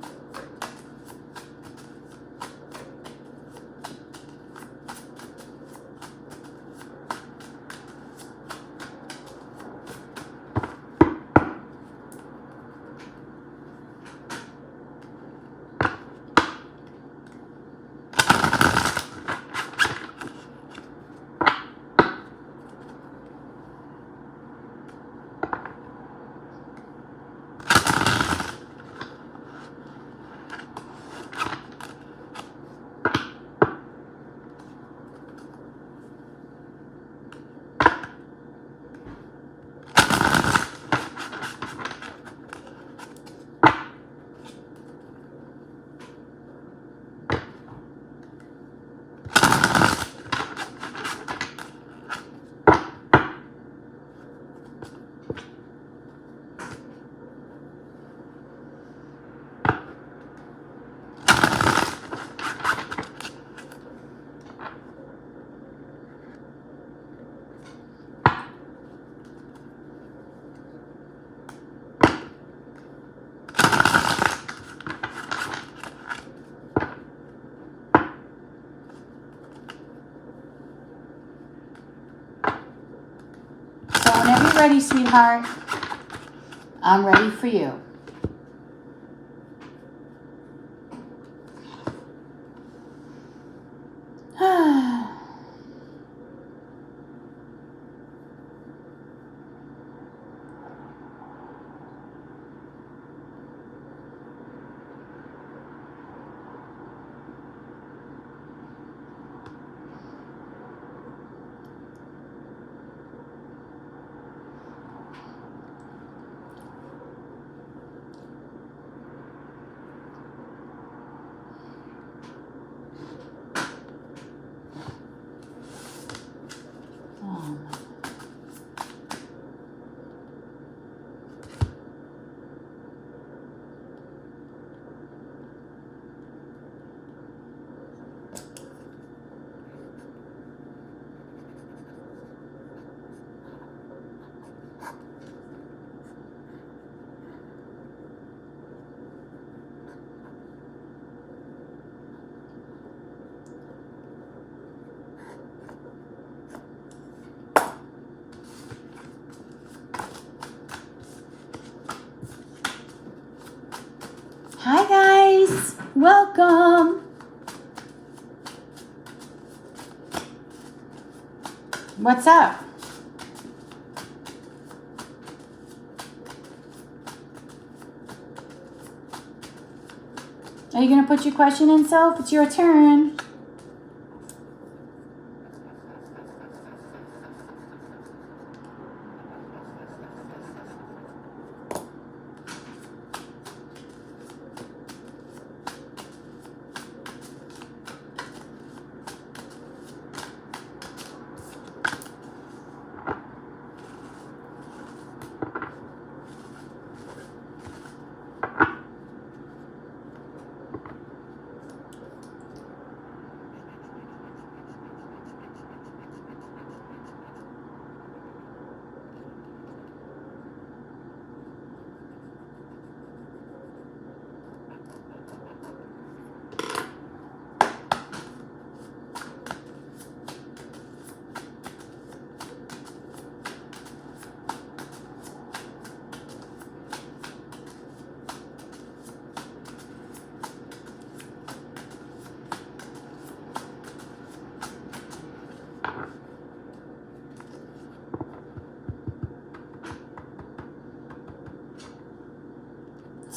So whenever you're ready, sweetheart, I'm ready for you. Hi guys, welcome. What's up? Are you going to put your question in, Soph? It's your turn.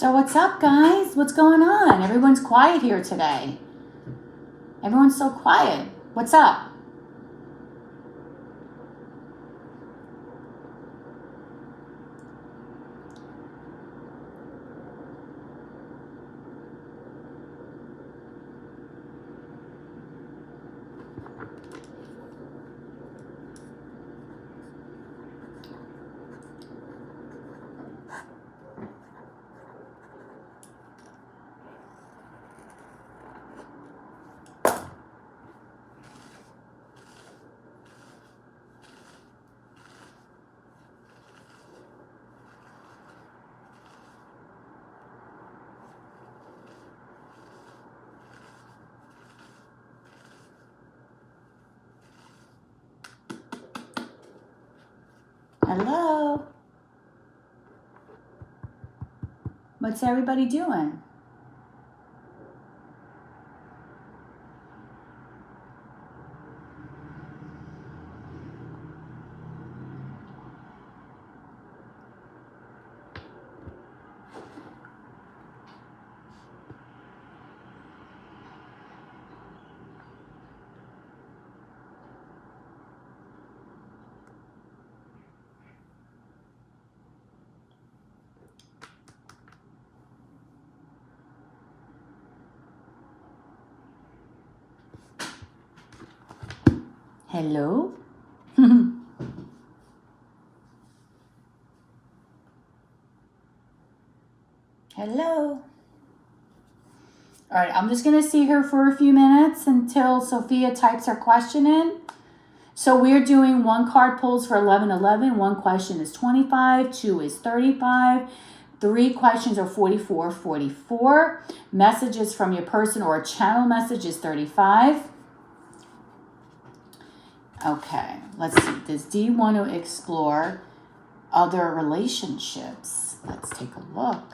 So what's up, guys? What's going on? Everyone's quiet here today. Everyone's so quiet. What's up? Hello? What's everybody doing? Hello? Hello? All right, I'm just going to see her for a few minutes until Sophia types her question in. So we're doing 1 card pulls for 1111. 1 question is 25. 2 is 35. 3 questions are 44. Messages from your person or a channel message is 35. Okay, let's see. Does D want to explore other relationships? Let's take a look.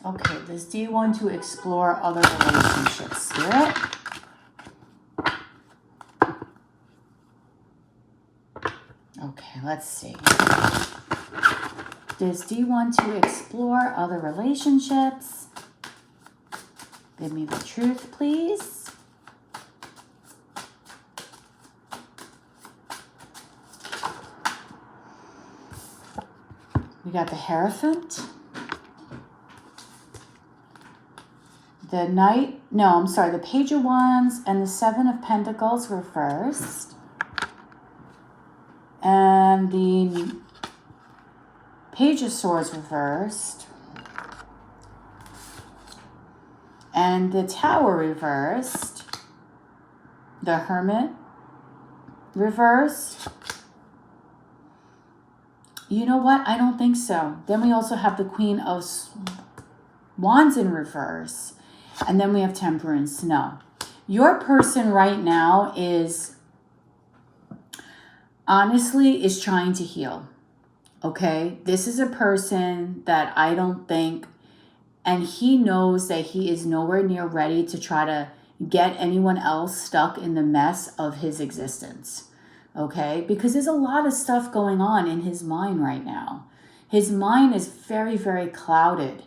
Okay, does D want to explore other relationships, Spirit? Okay, let's see. Does D want to explore other relationships? Give me the truth, please. We got the Hierophant. The Knight, no, I'm sorry, the Page of Wands and the 7 of Pentacles reversed. And the Page of Swords reversed. And the Tower reversed. The Hermit reversed. You know what? I don't think so. Then we also have the Queen of Wands in reverse. And then we have Temperance. No. Your person right now is, honestly, is trying to heal. Okay? This is a person that I don't think, and he knows that he is nowhere near ready to try to get anyone else stuck in the mess of his existence. Okay? Because there's a lot of stuff going on in his mind right now. His mind is very, very clouded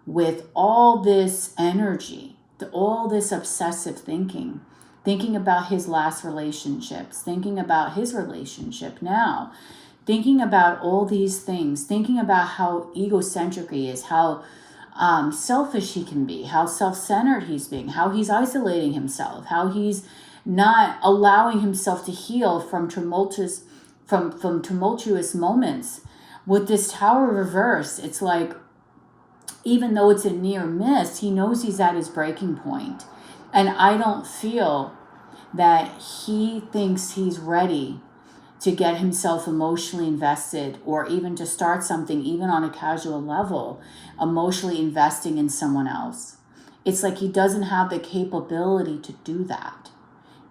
with all this energy, all this obsessive thinking about his last relationships, thinking about his relationship now, thinking about all these things, thinking about how egocentric he is, how selfish he can be, how self-centered he's being, how he's isolating himself, how he's not allowing himself to heal from tumultuous moments. With this Tower reversed, it's like, even though it's a near miss, he knows he's at his breaking point. And I don't feel that he thinks he's ready to get himself emotionally invested, or even to start something, even on a casual level, emotionally investing in someone else. It's like he doesn't have the capability to do that.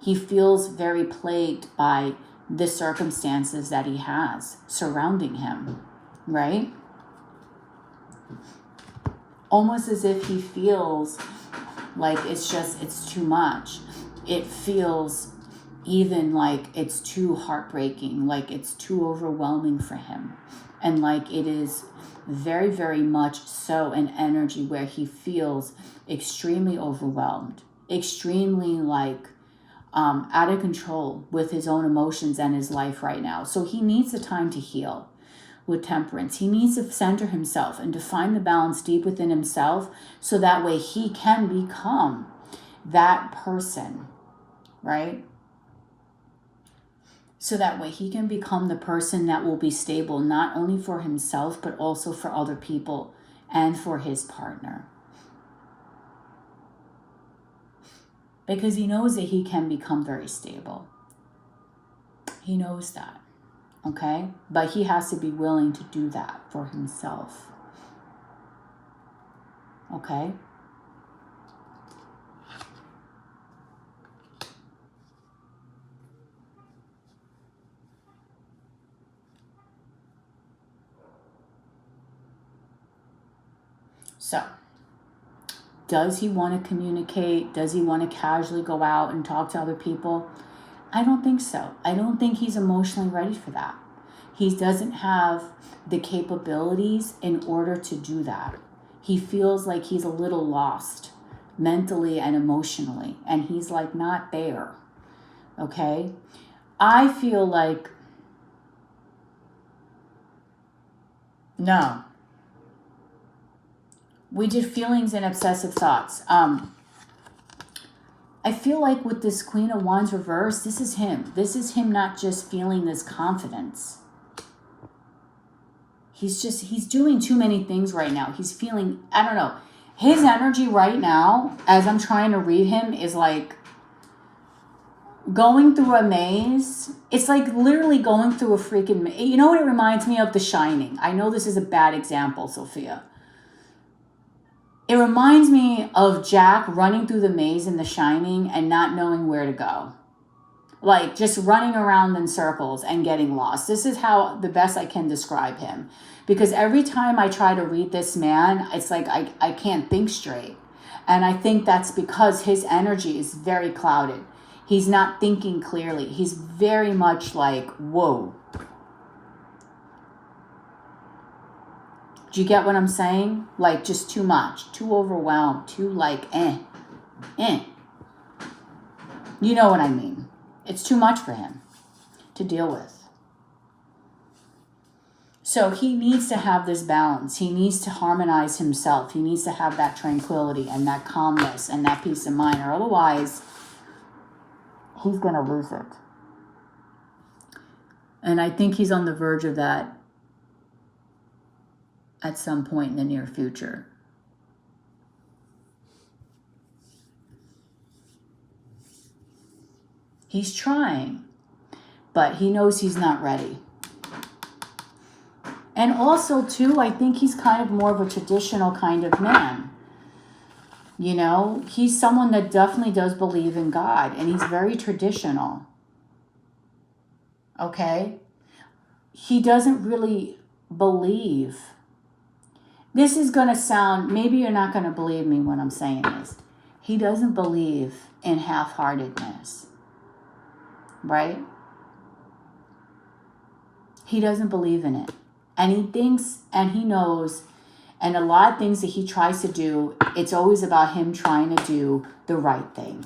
He feels very plagued by the circumstances that he has surrounding him, right? Almost as if he feels like it's too much. It feels even like it's too heartbreaking, like it's too overwhelming for him. And like it is very, very much so an energy where he feels extremely overwhelmed, extremely like out of control with his own emotions and his life right now. So he needs the time to heal with Temperance. He needs to center himself and to find the balance deep within himself, so that way he can become that person, right? So that way he can become the person that will be stable, not only for himself, but also for other people and for his partner. Because he knows that he can become very stable. He knows that, okay? But he has to be willing to do that for himself, okay? So, does he want to communicate? Does he want to casually go out and talk to other people? I don't think so. I don't think he's emotionally ready for that. He doesn't have the capabilities in order to do that. He feels like he's a little lost mentally and emotionally, and he's like not there. Okay? I feel like, no. We did feelings and obsessive thoughts. I feel like with this Queen of Wands reverse, this is him. This is him not just feeling this confidence. He's doing too many things right now. He's feeling, I don't know. His energy right now, as I'm trying to read him, is like going through a maze. It's like literally going through a freaking maze. You know what it reminds me of? The Shining. I know this is a bad example, Sophia. It reminds me of Jack running through the maze in The Shining and not knowing where to go. Like just running around in circles and getting lost. This is how the best I can describe him. Because every time I try to read this man, it's like I can't think straight. And I think that's because his energy is very clouded. He's not thinking clearly. He's very much like, whoa. Do you get what I'm saying? Like just too much, too overwhelmed, too like, You know what I mean? It's too much for him to deal with. So he needs to have this balance. He needs to harmonize himself. He needs to have that tranquility and that calmness and that peace of mind, or otherwise he's going to lose it. And I think he's on the verge of that at some point in the near future. He's trying, but he knows he's not ready. And also, too, I think he's kind of more of a traditional kind of man. You know, he's someone that definitely does believe in God, and he's very traditional. Okay? He doesn't really believe. This is going to sound, maybe you're not going to believe me when I'm saying this. He doesn't believe in half-heartedness. Right? He doesn't believe in it. And he thinks and he knows, and a lot of things that he tries to do, it's always about him trying to do the right thing.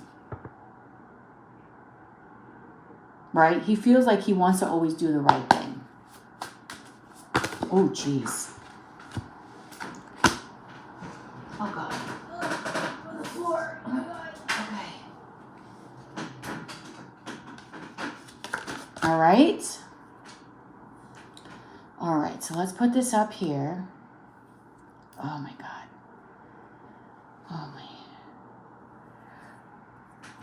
Right? He feels like he wants to always do the right thing. Oh, jeez. Oh, God. On the floor. Oh, my God. Okay. All right. All right, so let's put this up here. Oh, my God. Oh, my.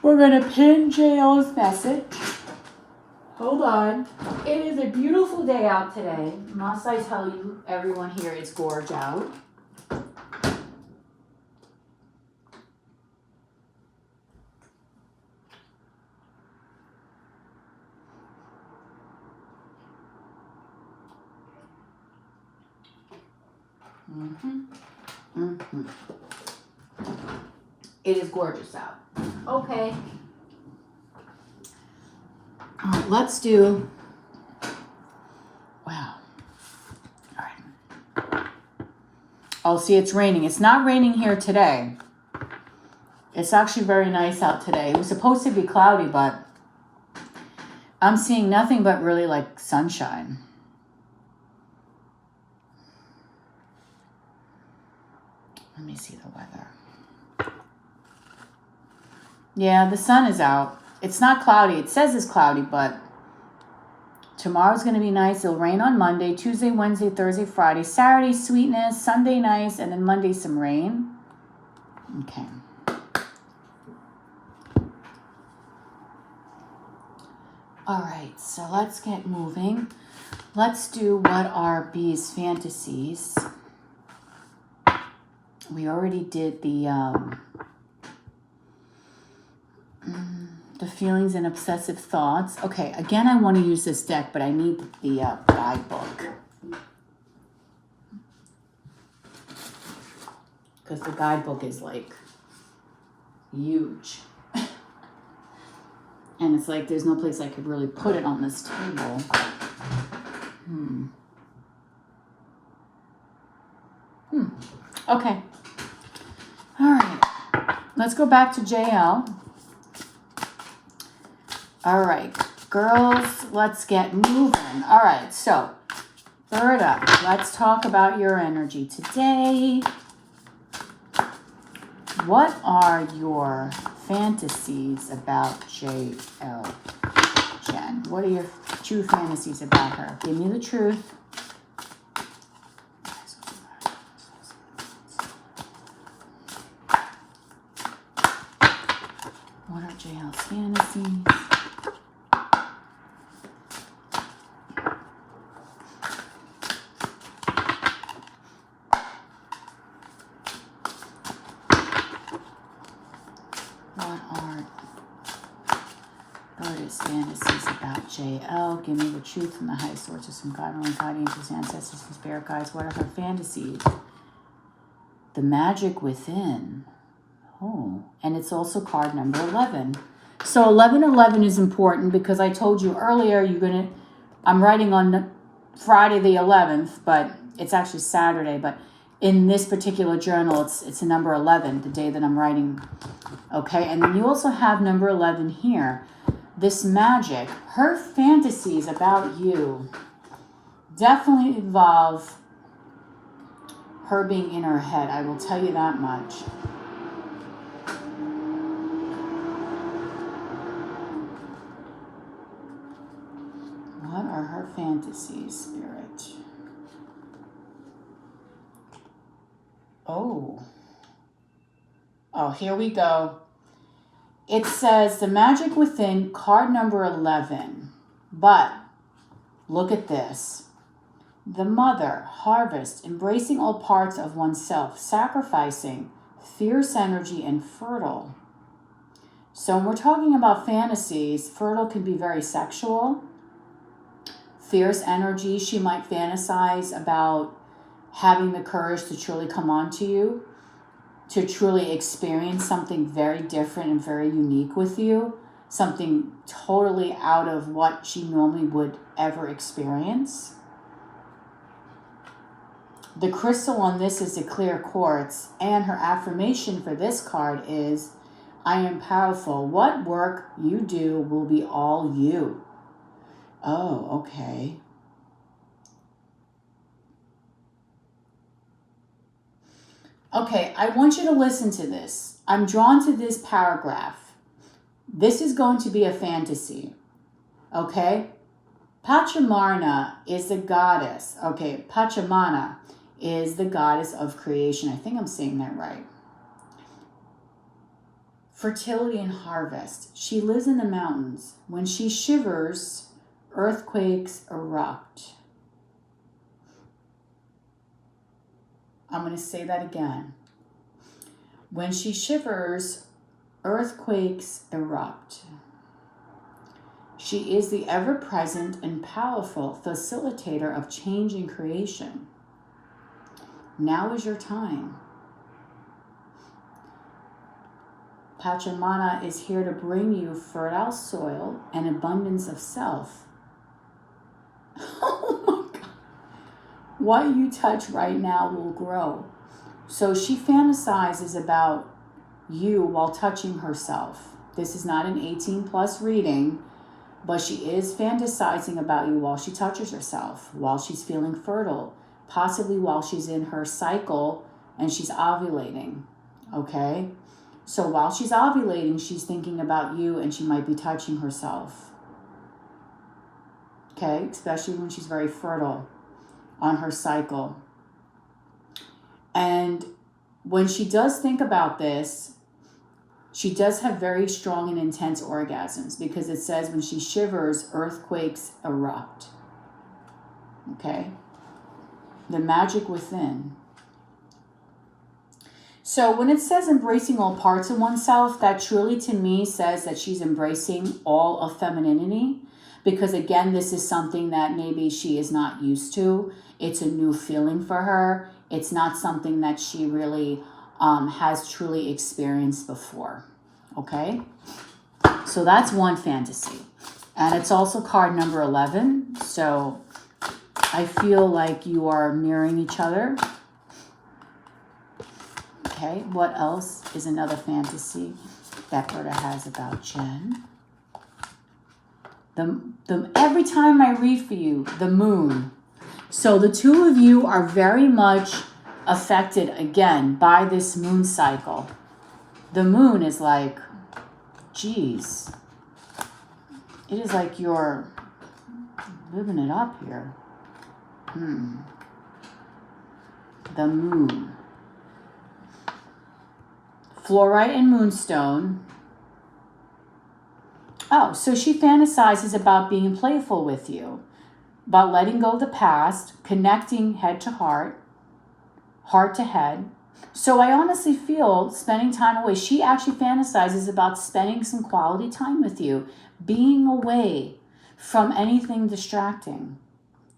We're going to pin JL's message. Hold on. It is a beautiful day out today. Must I tell you, everyone here, it's gorge out. It is gorgeous out. Okay. All right, let's do. Wow. All right. Oh, see, it's raining. It's not raining here today. It's actually very nice out today. It was supposed to be cloudy, but I'm seeing nothing but really like sunshine. Let me see the weather. Yeah, the sun is out. It's not cloudy. It says it's cloudy, but tomorrow's going to be nice. It'll rain on Monday, Tuesday, Wednesday, Thursday, Friday, Saturday, sweetness, Sunday, nice, and then Monday, some rain. Okay. All right, so let's get moving. Let's do what are B's fantasies. We already did the feelings and obsessive thoughts. Okay, again, I want to use this deck, but I need the guidebook. Because the guidebook is like huge. And it's like there's no place I could really put it on this table. Okay. All right. Let's go back to JL. All right, girls, let's get moving. All right, so third up, let's talk about your energy today. What are your fantasies about JL, Jen? What are your true fantasies about her? Give me the truth. What are JL's fantasies? Fantasies about JL. Give me the truth from the high sources, from God, only God, angels, ancestors, and spirit guides. What are her fantasies? The magic within. Oh, and it's also card number 11. So 1111 is important because I told you earlier I'm writing on Friday the 11th, but it's actually Saturday. But in this particular journal, it's a number 11, the day that I'm writing. Okay, and then you also have number 11 here. This magic, her fantasies about you definitely involve her being in her head. I will tell you that much. What are her fantasies, Spirit? Oh, here we go. It says the magic within, card number 11. But look at this. The mother, harvest, embracing all parts of oneself, sacrificing, fierce energy, and fertile. So when we're talking about fantasies, fertile can be very sexual. Fierce energy, she might fantasize about having the courage to truly come onto you, to truly experience something very different and very unique with you, something totally out of what she normally would ever experience. The crystal on this is a clear quartz, and her affirmation for this card is, I am powerful. What work you do will be all you. Oh, okay. Okay, I want you to listen to this. I'm drawn to this paragraph. This is going to be a fantasy. Okay? Pachamama is the goddess. Okay, Pachamama is the goddess of creation. I think I'm saying that right. Fertility and harvest. She lives in the mountains. When she shivers, earthquakes erupt. I'm going to say that again. When she shivers, earthquakes erupt. She is the ever-present and powerful facilitator of change and creation. Now is your time. Pachamama is here to bring you fertile soil and abundance of self. Oh my God. What you touch right now will grow. So she fantasizes about you while touching herself. This is not an 18+ reading, but she is fantasizing about you while she touches herself, while she's feeling fertile, possibly while she's in her cycle and she's ovulating, okay? So while she's ovulating, she's thinking about you and she might be touching herself. Okay, especially when she's very fertile on her cycle. And when she does think about this, she does have very strong and intense orgasms because it says when she shivers, earthquakes erupt. Okay? The magic within. So when it says embracing all parts of oneself, that truly to me says that she's embracing all of femininity. Because again, this is something that maybe she is not used to. It's a new feeling for her. It's not something that she really has truly experienced before. Okay? So that's one fantasy. And it's also card number 11. So I feel like you are mirroring each other. Okay, what else is another fantasy that Berta has about Jen? Every time I read for you, the moon. So the two of you are very much affected again by this moon cycle. The moon is like, geez, it is like you're living it up here. The moon. Fluorite and moonstone. Oh, so she fantasizes about being playful with you, about letting go of the past, connecting head to heart to head. So I honestly feel spending time away. She actually fantasizes about spending some quality time with you, being away from anything distracting.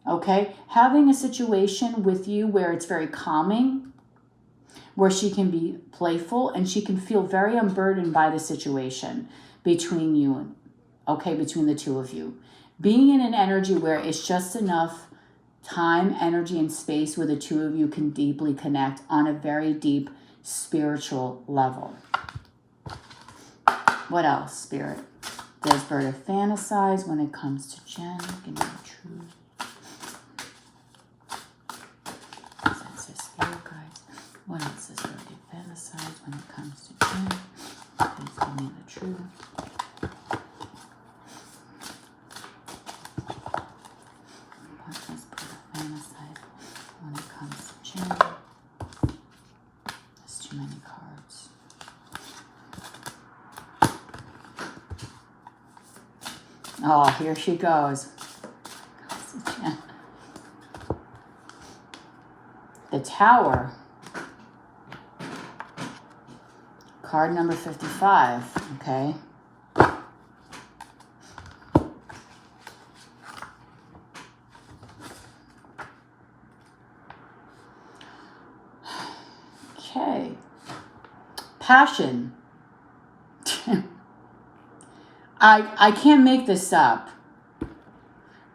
Okay? Having a situation with you where it's very calming, where she can be playful and she can feel very unburdened by the situation between you, between the two of you. Being in an energy where it's just enough time, energy, and space where the two of you can deeply connect on a very deep spiritual level. What else, Spirit? Does Berta fantasize when it comes to Jen? Give me the truth. What else does Berta fantasize when it comes to Jen? Please give me the truth. What does Berta fantasize when it comes to Jen? There's too many cards. Oh, here she goes. The Tower. Card number 55, okay? Okay. Passion. I can't make this up.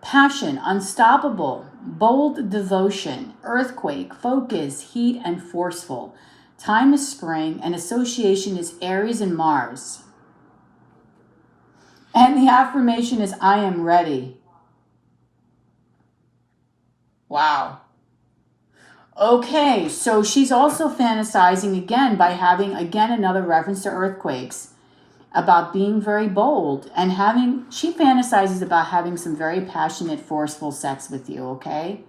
Passion, unstoppable, bold devotion, earthquake, focus, heat, and forceful. Time is spring, and association is Aries and Mars. And the affirmation is, I am ready. Wow. Okay, so she's also fantasizing again by having, again, another reference to earthquakes, about being very bold and she fantasizes about having some very passionate, forceful sex with you, okay?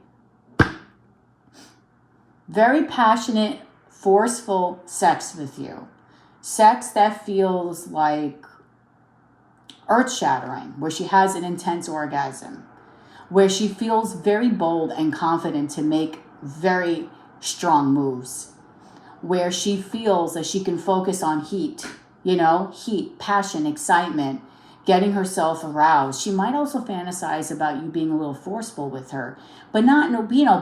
Very passionate, forceful sex with you. Sex that feels like earth-shattering, where she has an intense orgasm, where she feels very bold and confident to make very strong moves, where she feels that she can focus on heat, heat, passion, excitement, getting herself aroused. She might also fantasize about you being a little forceful with her, but not,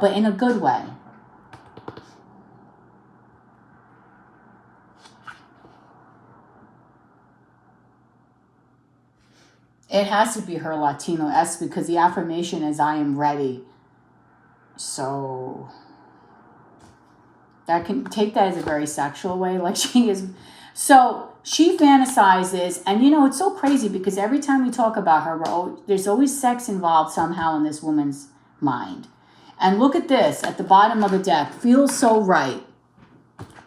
but in a good way. It has to be her Latino-esque because the affirmation is I am ready. So that can take that as a very sexual way, like she is. So she fantasizes, and it's so crazy because every time we talk about her, there's always sex involved somehow in this woman's mind. And look at this at the bottom of the deck. Feels so right.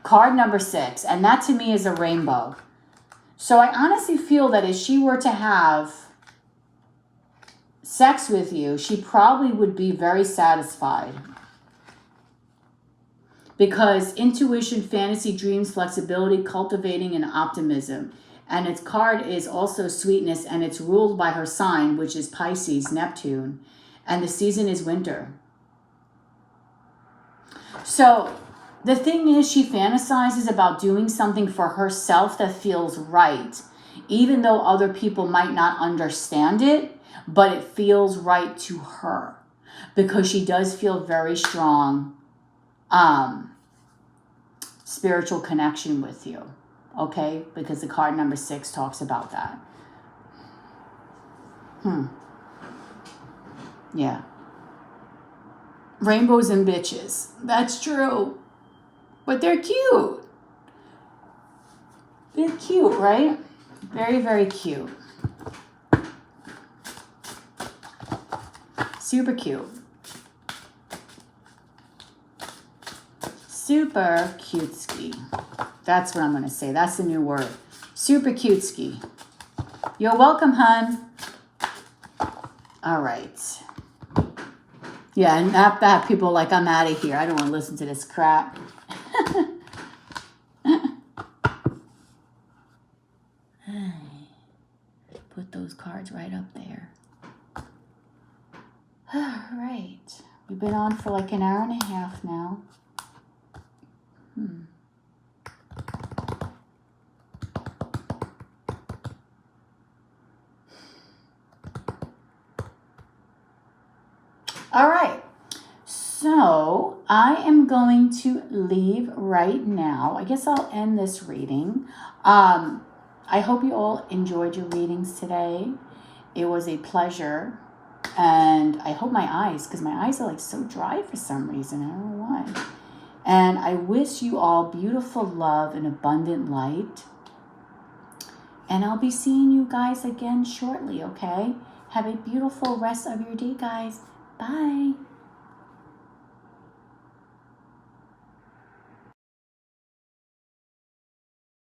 Card number 6, and that to me is a rainbow. So I honestly feel that if she were to have sex with you, she probably would be very satisfied. Because intuition, fantasy, dreams, flexibility, cultivating, and optimism. And its card is also sweetness, and it's ruled by her sign, which is Pisces, Neptune. And the season is winter. So the thing is, she fantasizes about doing something for herself that feels right, even though other people might not understand it, but it feels right to her because she does feel very strong spiritual connection with you, okay? Because the card number 6 talks about that. Yeah. Rainbows and bitches. That's true. But they're cute. They're cute, right? Very, very cute. Super cute. Super cute-ski. That's what I'm going to say. That's the new word. Super cute-ski. You're welcome, hun. All right. Yeah, and after that, people are like, I'm out of here. I don't want to listen to this crap. Put those cards right up there. All right. We've been on for like an hour and a half now. All right. So I am going to leave right now. I guess I'll end this reading. I hope you all enjoyed your readings today. It was a pleasure. And I hope my eyes, because my eyes are like so dry for some reason. I don't know why. And I wish you all beautiful love and abundant light. And I'll be seeing you guys again shortly, okay? Have a beautiful rest of your day, guys. Bye.